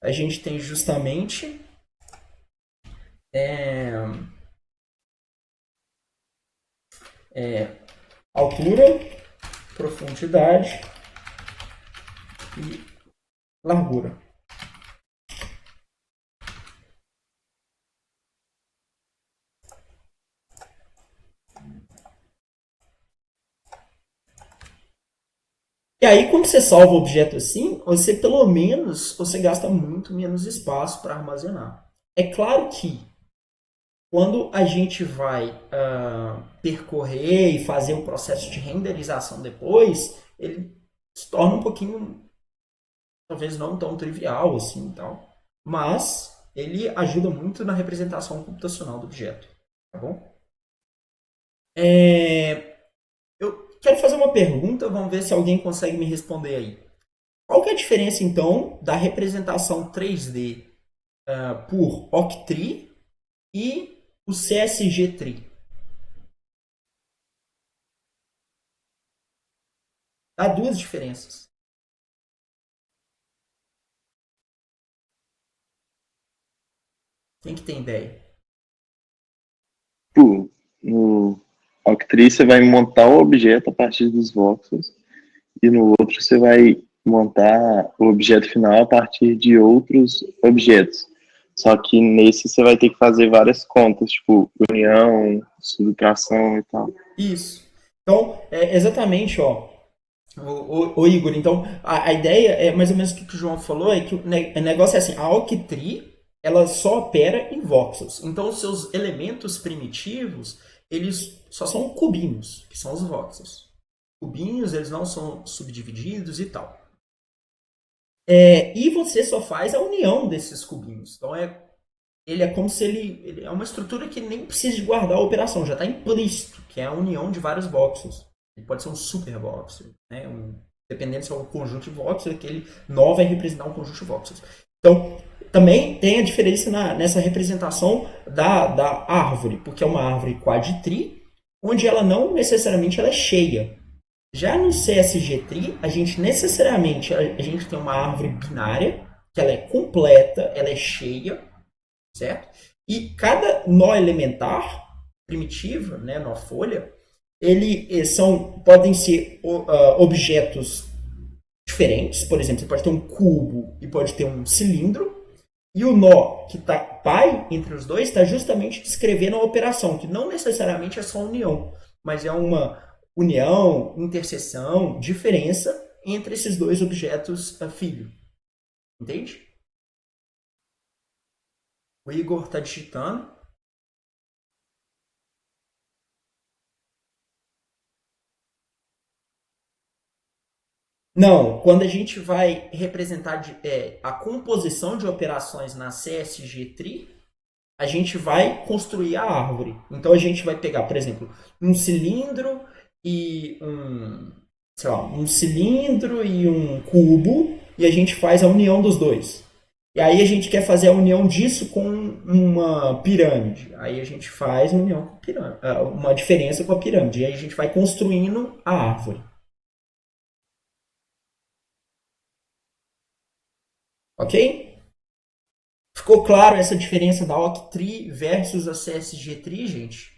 A gente tem justamente... altura, profundidade e largura. E aí, quando você salva o objeto assim, você pelo menos você gasta muito menos espaço para armazenar. É claro que quando a gente vai percorrer e fazer o processo de renderização depois, ele se torna um pouquinho, talvez não tão trivial assim, tal, mas ele ajuda muito na representação computacional do objeto, tá bom? Eu quero fazer uma pergunta, vamos ver se alguém consegue me responder aí. Qual que é a diferença, então, da representação 3D por Octree e o CSG Tree? Há duas diferenças. Quem que tem ideia? Tipo, no Octree você vai montar o objeto a partir dos voxels e no outro você vai montar o objeto final a partir de outros objetos. Só que nesse você vai ter que fazer várias contas, tipo união, subtração e tal. Isso. Então, exatamente, ó. O Igor, então, a ideia é mais ou menos o que o João falou, é que o negócio é assim, a Octree, ela só opera em voxels. Então, os seus elementos primitivos, eles só são cubinhos, que são os voxels. Cubinhos, eles não são subdivididos e tal. E você só faz a união desses cubinhos. Então, ele é como se ele é uma estrutura que nem precisa de guardar a operação, já está implícito, que é a união de vários voxels. Ele pode ser um super voxel, né? Dependendo se é um conjunto de voxels, aquele nó vai representar um conjunto de voxels. Então, também tem a diferença nessa representação da árvore, porque é uma árvore quadtree, onde ela não necessariamente ela é cheia. Já no CSG Tree, a gente necessariamente a gente tem uma árvore binária, que ela é completa, ela é cheia, certo? E cada nó elementar primitivo, né, nó folha, podem ser objetos diferentes. Por exemplo, você pode ter um cubo e pode ter um cilindro. E o nó que está pai entre os dois está justamente descrevendo a operação, que não necessariamente é só união, mas é uma união, interseção, diferença entre esses dois objetos filho. Entende? O Igor está digitando. Não, quando a gente vai representar a composição de operações na CSG Tree, a gente vai construir a árvore. Então a gente vai pegar, por exemplo, um cilindro e um cilindro e um cubo, e a gente faz a união dos dois. E aí a gente quer fazer a união disso com uma pirâmide. Aí a gente faz a união com a pirâmide, uma diferença com a pirâmide. E aí a gente vai construindo a árvore. Ok? Ficou claro essa diferença da Octree versus a CSG Tree, gente?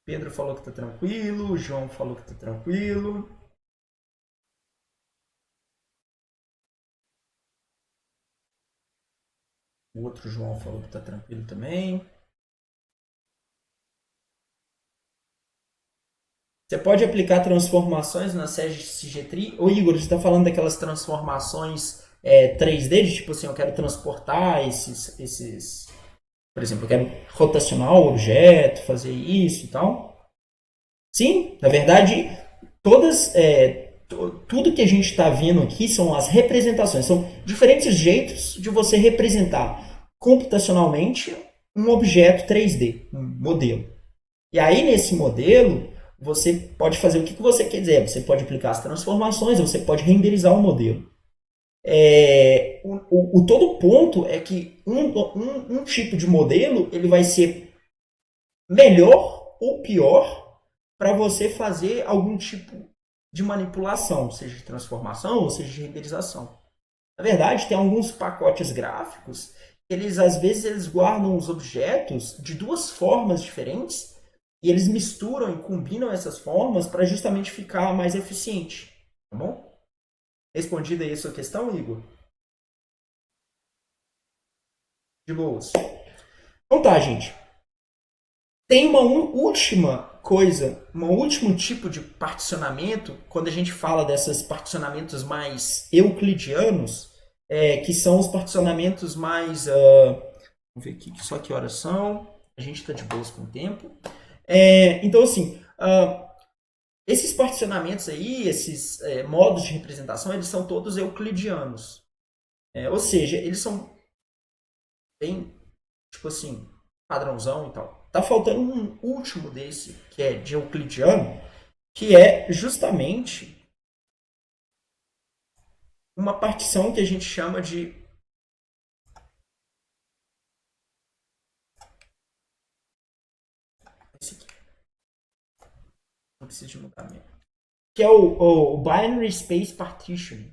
Pedro falou que tá tranquilo, o João falou que tá tranquilo. O outro João falou que tá tranquilo também. Você pode aplicar transformações na CG Tree? Ô Igor, você está falando daquelas transformações 3D, de tipo assim, eu quero transportar esses. Por exemplo, eu quero rotacionar o objeto, fazer isso e tal. Sim, na verdade, tudo que a gente está vendo aqui são as representações. São diferentes jeitos de você representar computacionalmente um objeto 3D, um modelo. E aí, nesse modelo, você pode fazer o que você quiser. Você pode aplicar as transformações, você pode renderizar o modelo. Todo ponto é que um tipo de modelo ele vai ser melhor ou pior para você fazer algum tipo de manipulação, seja de transformação ou seja de renderização. Na verdade, tem alguns pacotes gráficos que às vezes eles guardam os objetos de duas formas diferentes e eles misturam e combinam essas formas para justamente ficar mais eficiente. Tá bom? Respondida aí a sua questão, Igor? De boas. Então tá, gente. Tem uma última coisa, um último tipo de particionamento, quando a gente fala desses particionamentos mais euclidianos, que são os particionamentos mais. Vamos ver aqui só que horas são. A gente está de boas com o tempo. Então, assim, esses particionamentos aí, esses modos de representação, eles são todos euclidianos. Ou seja, eles são bem, tipo assim, padrãozão e tal. Tá faltando um último desse, que é de euclidiano, que é justamente uma partição que a gente chama de esse aqui. Não preciso de mudar mesmo. Que é o Binary Space Partitioning.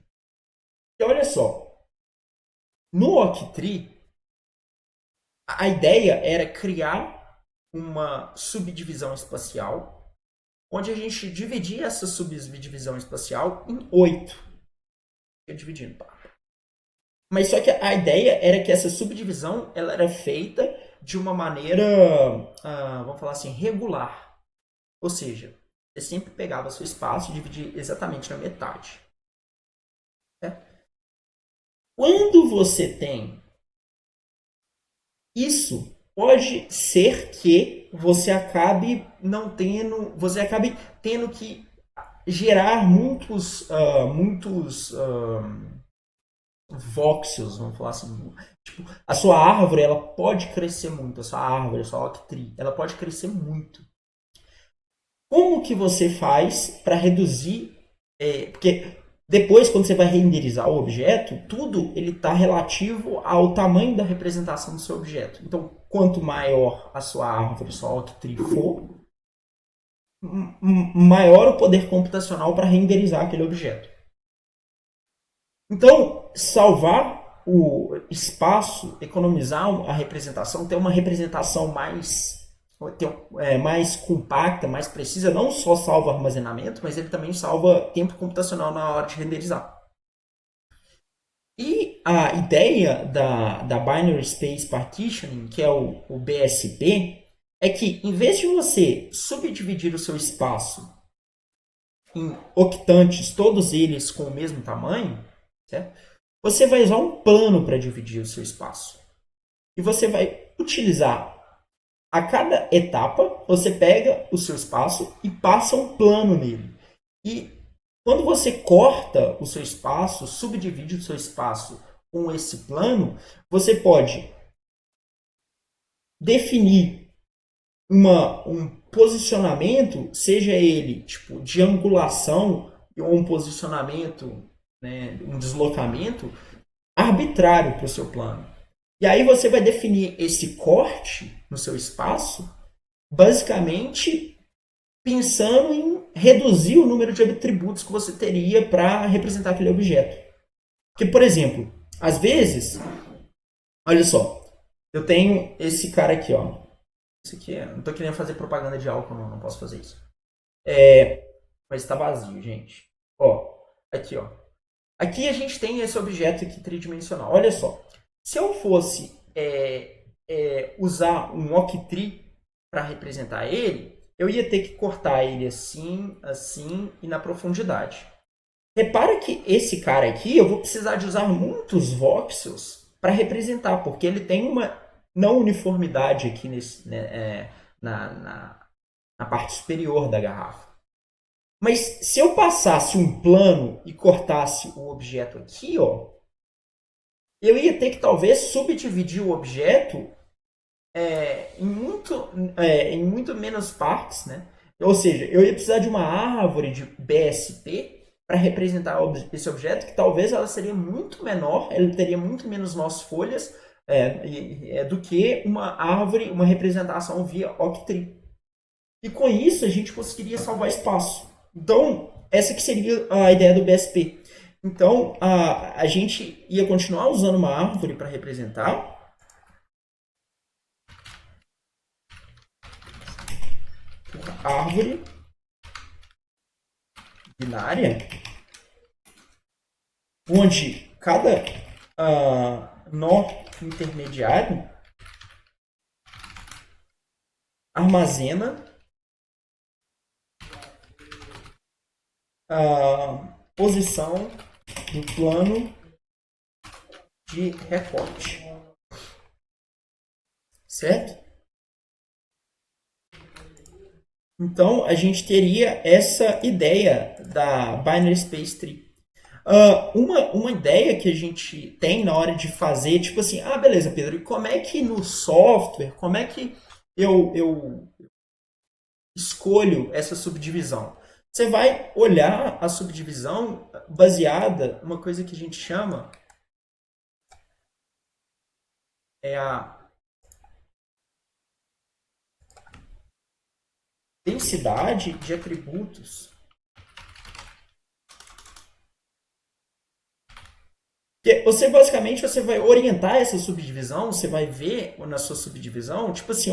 E olha só, no Octree, a ideia era criar uma subdivisão espacial, onde a gente dividia essa subdivisão espacial em 8. Dividindo, tá? Mas só que a ideia era que essa subdivisão ela era feita de uma maneira, vamos falar assim, regular. Ou seja, você sempre pegava seu espaço e dividia exatamente na metade. Quando você tem isso, pode ser que você acabe tendo que gerar muitos voxels, vamos falar assim. Tipo, a sua árvore ela pode crescer muito, a sua octree, ela pode crescer muito. Como que você faz para reduzir? Porque depois, quando você vai renderizar o objeto, tudo ele está relativo ao tamanho da representação do seu objeto. Então, quanto maior a sua árvore, sua octree for, maior o poder computacional para renderizar aquele objeto. Então, salvar o espaço, economizar a representação, ter uma representação mais compacta, mais precisa, não só salva armazenamento, mas ele também salva tempo computacional na hora de renderizar. E a ideia da Binary Space Partitioning, que é o BSP, é que em vez de você subdividir o seu espaço em octantes, todos eles com o mesmo tamanho, certo? Você vai usar um plano para dividir o seu espaço. E você vai utilizar, a cada etapa, você pega o seu espaço e passa um plano nele. E quando você corta o seu espaço, subdivide o seu espaço com esse plano, você pode definir um posicionamento, seja ele tipo de angulação ou um posicionamento, né, um deslocamento arbitrário para o seu plano. E aí você vai definir esse corte no seu espaço, basicamente pensando em reduzir o número de atributos que você teria para representar aquele objeto. Porque, por exemplo, às vezes, olha só, eu tenho esse cara aqui, ó. Isso aqui não tô querendo fazer propaganda de álcool, não posso fazer isso. Mas está vazio, gente. Ó, aqui, ó. Aqui a gente tem esse objeto aqui tridimensional. Olha só. Se eu fosse usar um octree para representar ele, eu ia ter que cortar ele assim, assim e na profundidade. Repara que esse cara aqui, eu vou precisar de usar muitos voxels para representar, porque ele tem uma não uniformidade aqui na parte superior da garrafa. Mas se eu passasse um plano e cortasse o objeto aqui, ó, eu ia ter que talvez subdividir o objeto em muito menos partes, né? Ou seja, eu ia precisar de uma árvore de BSP para representar esse objeto, que talvez ela seria muito menor, ela teria muito menos nós folhas do que uma árvore, uma representação via octree. E com isso a gente conseguiria salvar espaço. Então, essa que seria a ideia do BSP. Então, a gente ia continuar usando uma árvore para representar. Árvore binária, onde cada nó intermediário armazena a posição do plano de recorte. Certo? Então, a gente teria essa ideia da Binary Space Tree. Uma ideia que a gente tem na hora de fazer, tipo assim, beleza, Pedro, e como é que no software, como é que eu escolho essa subdivisão? Você vai olhar a subdivisão baseada numa coisa que a gente chama a densidade de atributos. Você basicamente vai orientar essa subdivisão, você vai ver na sua subdivisão, tipo assim,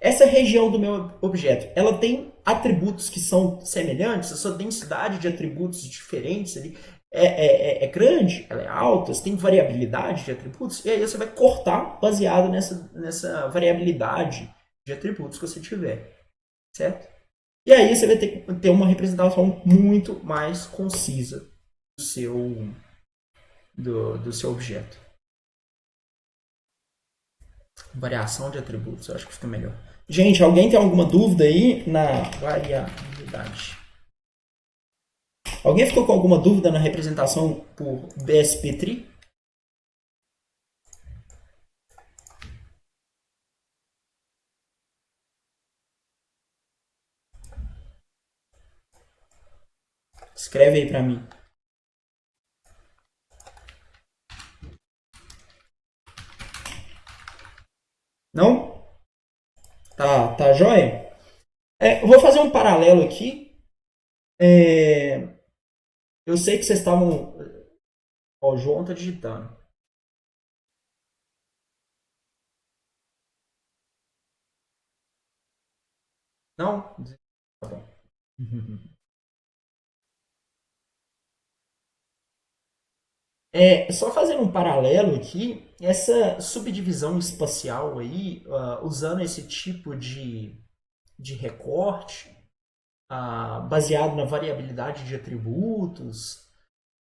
essa região do meu objeto, ela tem atributos que são semelhantes, a sua densidade de atributos diferentes ali é grande, ela é alta, você tem variabilidade de atributos, e aí você vai cortar baseado nessa variabilidade de atributos que você tiver, certo? E aí você vai ter uma representação muito mais concisa do seu objeto. Variação de atributos, eu acho que fica melhor. Gente, alguém tem alguma dúvida aí na variabilidade? Alguém ficou com alguma dúvida na representação por BSP Tree? Escreve aí para mim. Não? Tá jóia? Eu vou fazer um paralelo aqui. Eu sei que vocês estavam... o João tá digitando. Não? Tá bom. Só fazendo um paralelo aqui, essa subdivisão espacial aí, usando esse tipo de recorte, baseado na variabilidade de atributos,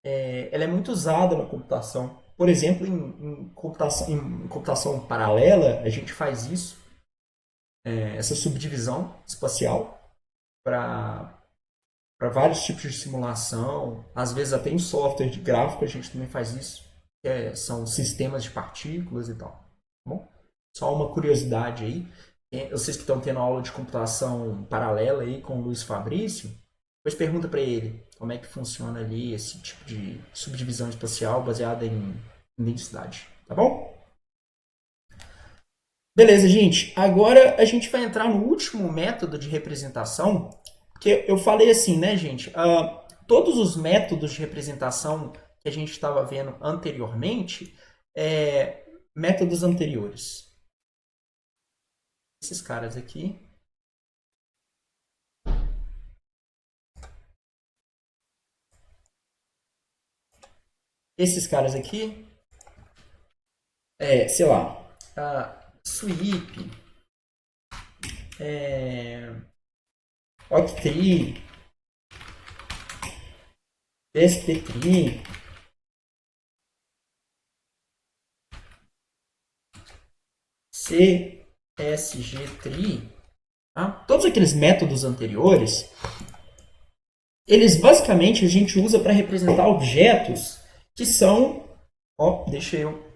ela é muito usada na computação. Por exemplo, em computação paralela, a gente faz isso, essa subdivisão espacial, para vários tipos de simulação, às vezes até em software de gráfico a gente também faz isso, são sistemas de partículas e tal. Tá bom? Só uma curiosidade aí, vocês que estão tendo aula de computação paralela aí com o Luiz Fabrício, depois pergunta para ele como é que funciona ali esse tipo de subdivisão espacial baseada em densidade, tá bom? Beleza, gente. Agora a gente vai entrar no último método de representação, que eu falei assim, né, gente? Todos os métodos de representação que a gente estava vendo anteriormente, métodos anteriores. esses caras aqui. Esses caras aqui, sei lá, Sweep, Octree, SP3, CSG3, tá? Todos aqueles métodos anteriores, eles basicamente a gente usa para representar objetos que são... deixa eu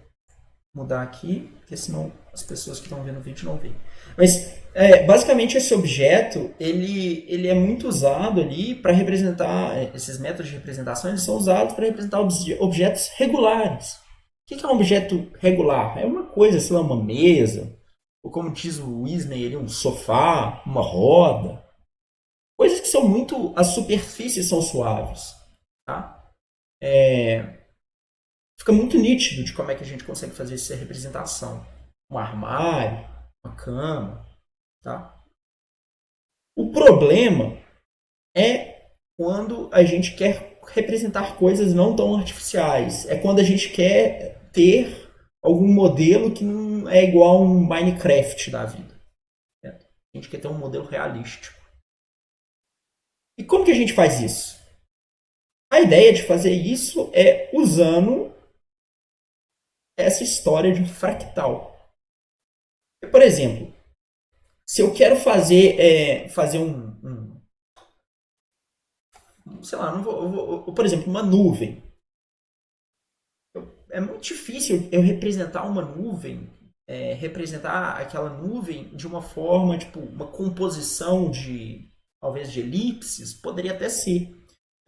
mudar aqui, porque senão as pessoas que estão vendo o vídeo não veem. Mas, basicamente, esse objeto, ele é muito usado ali para representar, esses métodos de representação, eles são usados para representar objetos regulares. O que é um objeto regular? É uma coisa, sei lá, uma mesa, ou como diz o Wisney, um sofá, uma roda. Coisas que são muito... As superfícies são suaves, tá? Fica muito nítido de como é que a gente consegue fazer essa representação. Um armário, uma cama, tá? O problema é quando a gente quer representar coisas não tão artificiais. É quando a gente quer ter algum modelo que não é igual a um Minecraft da vida. Certo? A gente quer ter um modelo realístico. E como que a gente faz isso? A ideia de fazer isso é usando essa história de fractal. Por exemplo, se eu quero fazer sei lá, por exemplo, uma nuvem. É muito difícil eu representar uma nuvem, representar aquela nuvem de uma forma, tipo, uma composição de, talvez, de elipses, poderia até ser.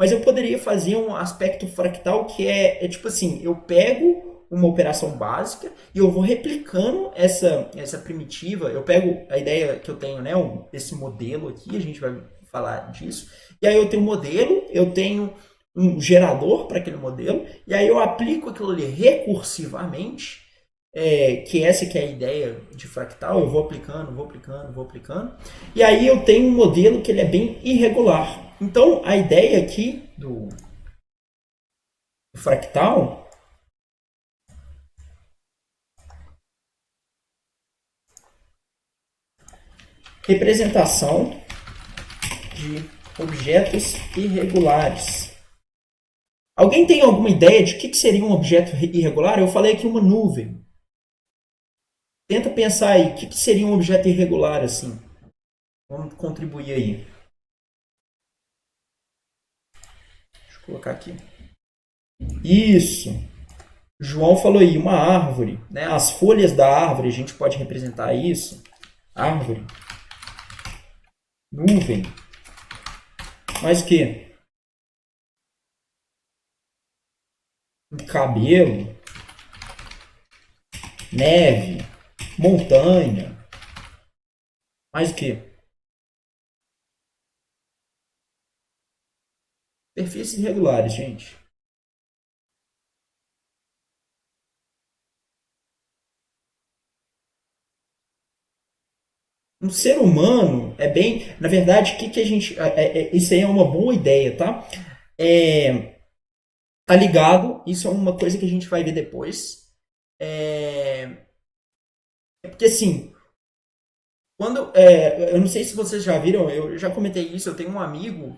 Mas eu poderia fazer um aspecto fractal que é tipo assim, eu pego uma operação básica e eu vou replicando essa primitiva. Eu pego a ideia que eu tenho, né, esse modelo aqui, a gente vai falar disso. E aí eu tenho um modelo, eu tenho um gerador para aquele modelo, e aí eu aplico aquilo ali recursivamente, que essa que é a ideia de fractal, eu vou aplicando, e aí eu tenho um modelo que ele é bem irregular. Então, a ideia aqui do fractal representação de objetos irregulares. Alguém tem alguma ideia de o que seria um objeto irregular? Eu falei aqui uma nuvem. Tenta pensar aí, o que seria um objeto irregular assim? Vamos contribuir aí. Deixa eu colocar aqui. Isso. João falou aí, uma árvore. Né? As folhas da árvore, a gente pode representar isso. Árvore. Nuvem. Mais o quê? Um cabelo. Neve. Montanha. Mais o quê? Perfis irregulares, gente. Um ser humano é bem... Na verdade, o que a gente... isso aí é uma boa ideia, tá? Tá ligado. Isso é uma coisa que a gente vai ver depois. Porque, assim... eu não sei se vocês já viram, eu já comentei isso, eu tenho um amigo,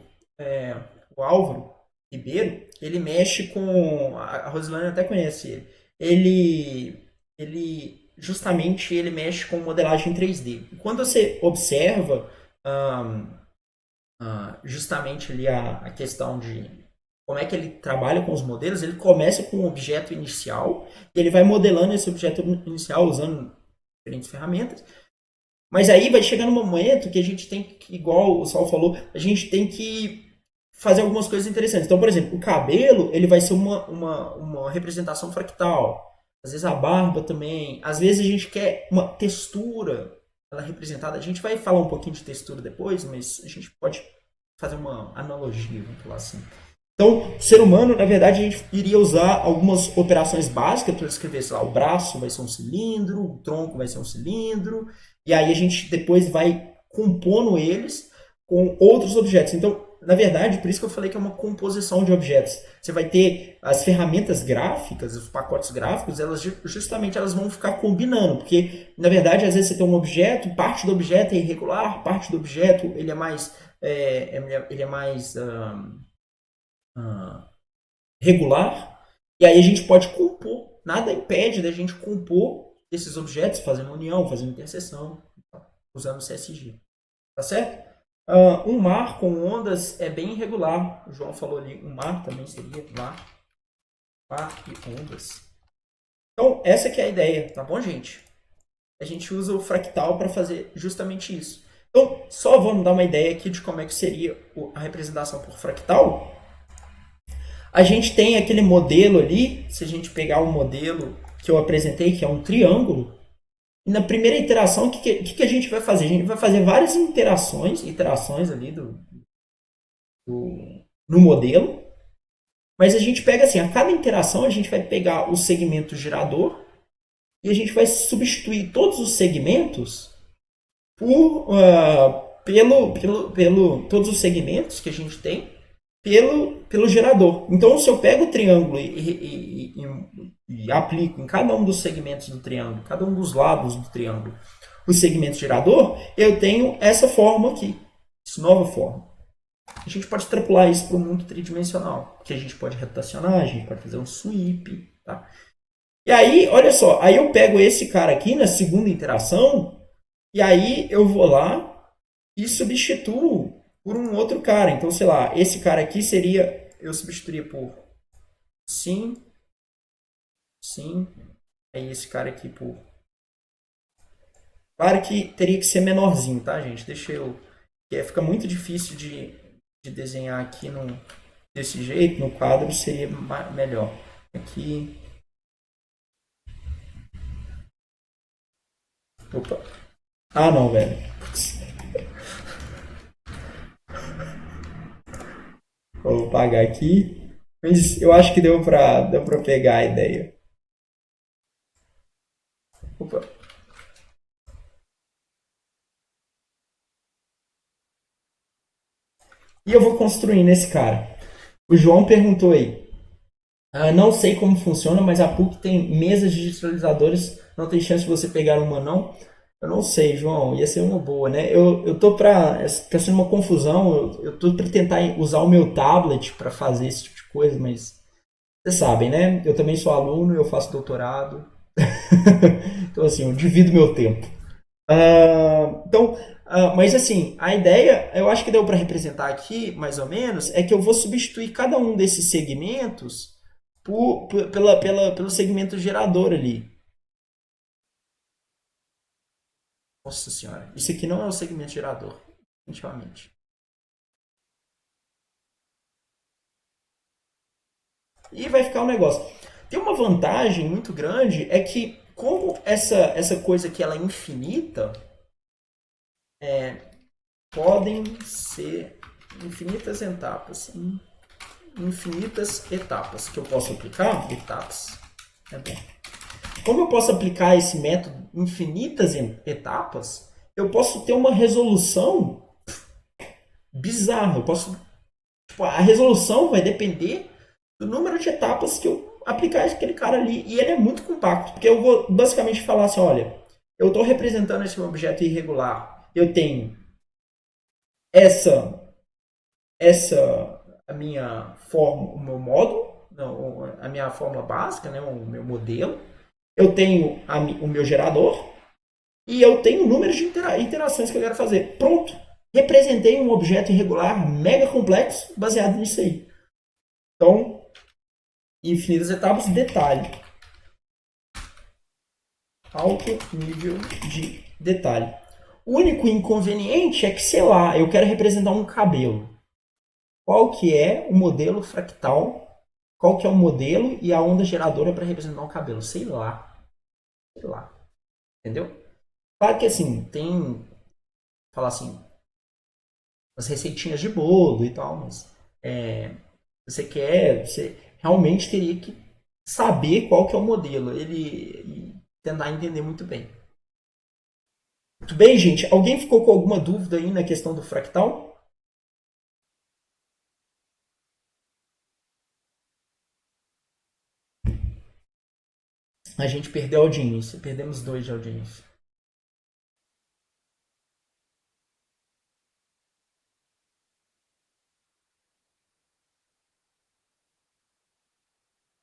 o Álvaro Ribeiro, ele mexe com... A Rosilane até conhece ele. Justamente, ele mexe com modelagem 3D. E quando você observa justamente ali a questão de como é que ele trabalha com os modelos, ele começa com um objeto inicial e ele vai modelando esse objeto inicial usando diferentes ferramentas. Mas aí vai chegar num momento que a gente tem que, igual o Sal falou, a gente tem que fazer algumas coisas interessantes. Então, por exemplo, o cabelo ele vai ser uma representação fractal. Às vezes a barba também. Às vezes a gente quer uma textura ela representada. A gente vai falar um pouquinho de textura depois, mas a gente pode fazer uma analogia, vamos falar assim. Então, o ser humano, na verdade, a gente iria usar algumas operações básicas para escrever, sei lá, o braço vai ser um cilindro, o tronco vai ser um cilindro, e aí a gente depois vai compondo eles com outros objetos. Então, na verdade, por isso que eu falei que é uma composição de objetos. Você vai ter as ferramentas gráficas, os pacotes gráficos, elas justamente elas vão ficar combinando, porque na verdade às vezes você tem um objeto, parte do objeto é irregular, parte do objeto ele é mais ele é mais regular, e aí a gente pode compor. Nada impede da gente compor esses objetos, fazendo união, fazendo interseção, usando o CSG. Tá certo? Um mar com ondas é bem irregular. O João falou ali, um mar também seria mar e ondas. Então, essa que é a ideia, tá bom, gente? A gente usa o fractal para fazer justamente isso. Então, só vamos dar uma ideia aqui de como é que seria a representação por fractal. A gente tem aquele modelo ali, se a gente pegar o modelo que eu apresentei, que é um triângulo, e na primeira interação, o que a gente vai fazer? A gente vai fazer várias iterações ali no modelo, mas a gente pega assim, a cada interação a gente vai pegar o segmento gerador e a gente vai substituir todos os segmentos todos os segmentos que a gente tem pelo gerador. Então, se eu pego o triângulo e aplico em cada um dos segmentos do triângulo, cada um dos lados do triângulo, o segmento gerador, eu tenho essa forma aqui, essa nova forma. A gente pode extrapolar isso para o mundo tridimensional, que a gente pode rotacionar, a gente pode fazer um sweep, tá? E aí, olha só, aí eu pego esse cara aqui na segunda interação, e aí eu vou lá e substituo por um outro cara. Então, sei lá, esse cara aqui seria, eu substituiria por sim, aí esse cara aqui por... Claro que teria que ser menorzinho, tá, gente? Deixa eu... Fica muito difícil de desenhar aqui desse jeito, no quadro seria melhor. Aqui... Opa. Ah, não, velho. Vou apagar aqui. Mas eu acho que deu pra pegar a ideia. Opa. E eu vou construindo esse cara. O João perguntou aí. Não sei como funciona, mas a PUC tem mesas digitalizadoras. Não tem chance de você pegar uma, não? Eu não sei, João. Ia ser uma boa, né? Eu tô pra... Tá sendo uma confusão. Eu tô pra tentar usar o meu tablet pra fazer esse tipo de coisa, mas... Vocês sabem, né? Eu também sou aluno, eu faço doutorado. Então, assim, eu divido meu tempo. Então, mas assim, a ideia, eu acho que deu para representar aqui, mais ou menos, é que eu vou substituir cada um desses segmentos pelo segmento gerador ali. Nossa senhora, isso aqui não é o segmento gerador, definitivamente. E vai ficar um negócio. Tem uma vantagem muito grande, é que como essa coisa aqui ela é infinita, podem ser infinitas etapas. Infinitas etapas que eu posso aplicar. Etapas. É bom. Como eu posso aplicar esse método infinitas etapas, eu posso ter uma resolução bizarra. A resolução vai depender do número de etapas que eu aplicar aquele cara ali. E ele é muito compacto, porque eu vou basicamente falar assim, olha, eu estou representando esse objeto irregular. Eu tenho essa a minha forma, o meu módulo, a minha fórmula básica, né, o meu modelo. Eu tenho o meu gerador e eu tenho o número de interações que eu quero fazer. Pronto. Representei um objeto irregular mega complexo baseado nisso aí. Então, infinitas etapas, detalhe. Alto nível de detalhe. O único inconveniente é que, sei lá, eu quero representar um cabelo. Qual que é o modelo fractal? Qual que é o modelo e a onda geradora para representar um cabelo? Sei lá. Entendeu? Claro que assim, tem, falar assim, as receitinhas de bolo e tal, mas Você realmente teria que saber qual que é o modelo, ele e tentar entender muito bem. Muito bem, gente. Alguém ficou com alguma dúvida aí na questão do fractal? A gente perdeu a audiência, perdemos 2 de audiência.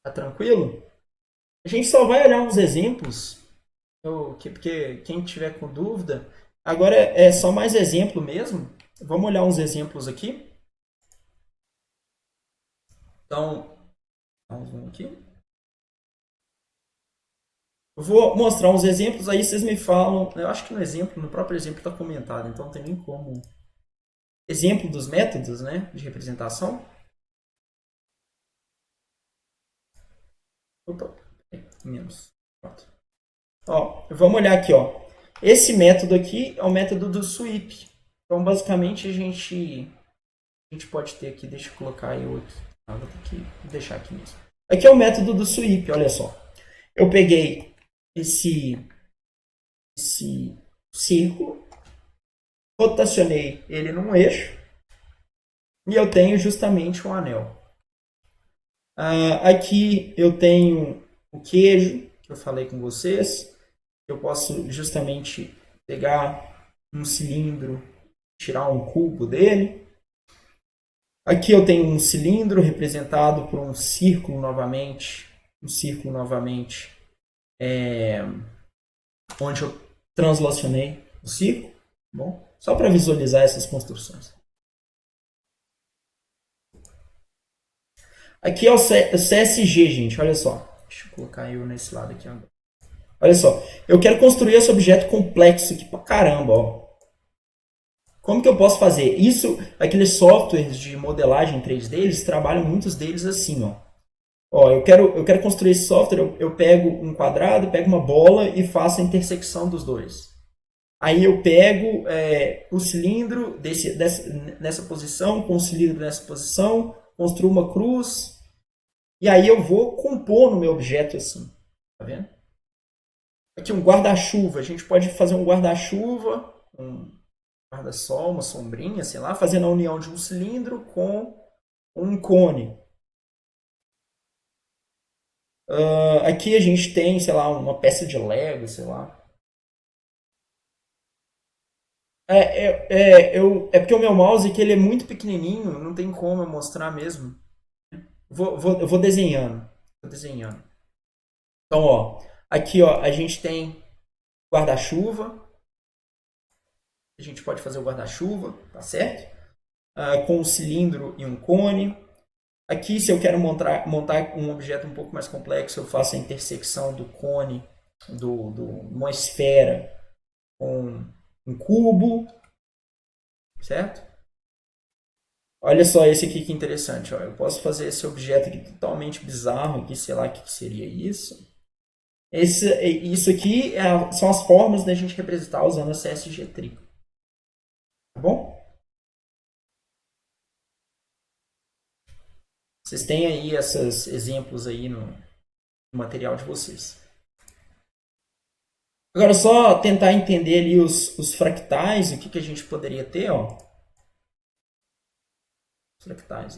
Tá tranquilo? A gente só vai olhar uns exemplos, porque quem tiver com dúvida, agora é só mais exemplo mesmo. Vamos olhar uns exemplos aqui. Então, dá um zoom aqui. Eu vou mostrar uns exemplos, aí vocês me falam. Eu acho que no próprio exemplo está comentado, então não tem nem como. Exemplo dos métodos, né, de representação. Opa, menos. Pronto. Ó, vamos olhar aqui, ó. Esse método aqui é o método do sweep. Então, basicamente, a gente pode ter aqui, deixa eu colocar aí outro. Vou ter que deixar aqui mesmo. Aqui é o método do sweep, olha só. Eu peguei esse círculo, rotacionei ele num eixo e eu tenho justamente um anel. Aqui eu tenho o queijo, que eu falei com vocês. Eu posso justamente pegar um cilindro, tirar um cubo dele. Aqui eu tenho um cilindro representado por um círculo novamente. Um círculo novamente, onde eu translacionei o círculo. Bom, só para visualizar essas construções. Aqui é o CSG, gente. Olha só. Deixa eu colocar eu nesse lado aqui agora. Olha só. Eu quero construir esse objeto complexo aqui pra caramba, ó. Como que eu posso fazer? Isso, aqueles softwares de modelagem 3D, eles trabalham muitos deles assim, ó. Ó, eu quero construir esse software, eu pego um quadrado, pego uma bola e faço a intersecção dos dois. Aí eu pego o cilindro nessa posição, com o cilindro nessa posição, construo uma cruz, e aí eu vou compor no meu objeto assim. Tá vendo? Aqui um guarda-chuva. A gente pode fazer um guarda-chuva, um guarda-sol, uma sombrinha, sei lá, fazendo a união de um cilindro com um cone. Aqui a gente tem, sei lá, uma peça de Lego, sei lá. É porque o meu mouse aqui ele é muito pequenininho, não tem como eu mostrar mesmo. Eu vou desenhando. Vou desenhando. Então, ó, aqui ó, a gente tem guarda-chuva. A gente pode fazer o guarda-chuva, tá certo? Com um cilindro e um cone. Aqui, se eu quero montar um objeto um pouco mais complexo, eu faço a intersecção do cone, uma esfera com um cubo, certo? Olha só esse aqui que interessante. Ó. Eu posso fazer esse objeto aqui totalmente bizarro, aqui, sei lá o que seria isso. Isso aqui são as formas da gente representar usando a CSG Tree. Tá bom? Vocês têm aí esses exemplos aí no material de vocês. Agora, só tentar entender ali os fractais, o que a gente poderia ter, ó. Fractais.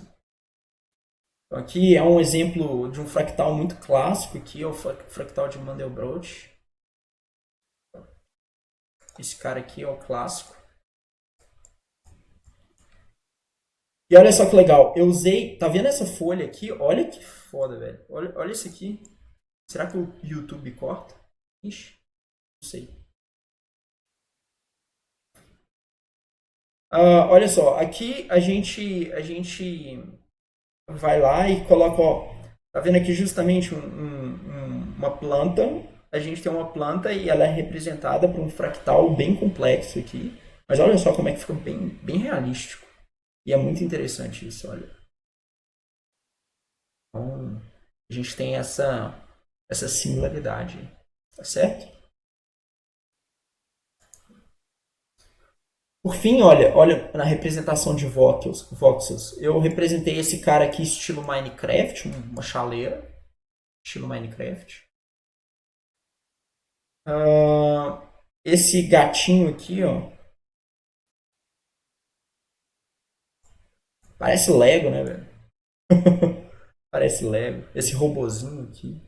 Então, aqui é um exemplo de um fractal muito clássico, aqui é o fractal de Mandelbrot. Esse cara aqui é o clássico. E olha só que legal, eu usei, tá vendo essa folha aqui? Olha que foda, velho. Olha isso aqui. Será que o YouTube corta? Ixi, não sei. Olha só, aqui a gente vai lá e coloca, ó, tá vendo aqui justamente uma planta. A gente tem uma planta e ela é representada por um fractal bem complexo aqui. Mas olha só como é que fica bem realístico. E é muito interessante isso, olha. Então, a gente tem essa similaridade, tá certo? Por fim, olha na representação de voxels. Eu representei esse cara aqui estilo Minecraft, uma chaleira, estilo Minecraft. Esse gatinho aqui, ó, parece Lego, né, velho? Parece Lego. Esse robozinho aqui.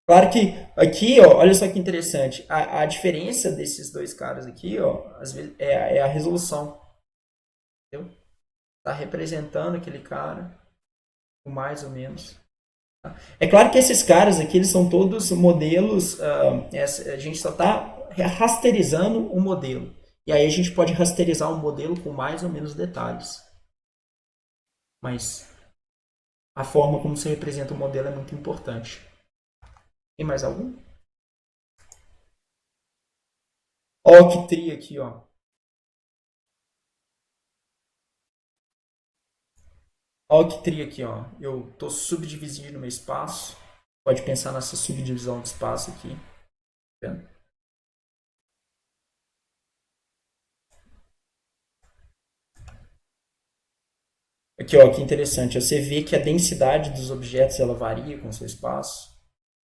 Claro que aqui, ó, olha só que interessante. A diferença desses dois caras aqui, ó, às vezes é a resolução. Entendeu? Tá representando aquele cara, mais ou menos. É claro que esses caras aqui, eles são todos modelos. A gente só está rasterizando o modelo. E aí a gente pode rasterizar um modelo com mais ou menos detalhes. Mas a forma como se representa o modelo é muito importante. Tem mais algum? Ó, que tri aqui, ó. Ó, que tri aqui, ó. Eu tô subdividindo meu espaço. Pode pensar nessa subdivisão de espaço aqui. Tá vendo? Aqui, ó, que interessante. Você vê que a densidade dos objetos ela varia com o seu espaço.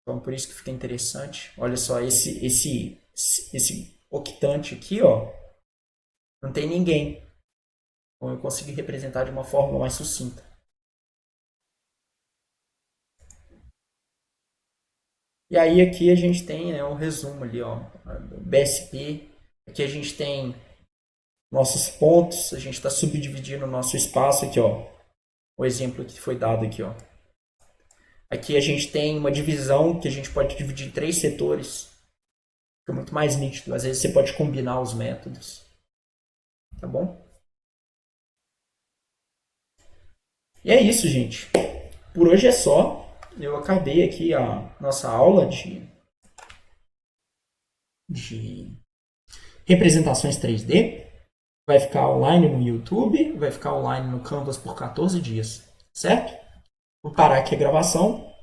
Então, por isso que fica interessante. Olha só, esse octante aqui, ó, não tem ninguém. Então, eu consegui representar de uma forma mais sucinta. E aí aqui a gente tem, né, um resumo ali, ó, do BSP. Aqui a gente tem nossos pontos, a gente está subdividindo o nosso espaço aqui, ó. O exemplo que foi dado aqui, ó. Aqui a gente tem uma divisão que a gente pode dividir em 3 setores. Fica muito mais nítido. Às vezes você pode combinar os métodos. Tá bom? E é isso, gente. Por hoje é só. Eu acabei aqui a nossa aula de representações 3D. Vai ficar online no YouTube, vai ficar online no Canvas por 14 dias, certo? Vou parar aqui a gravação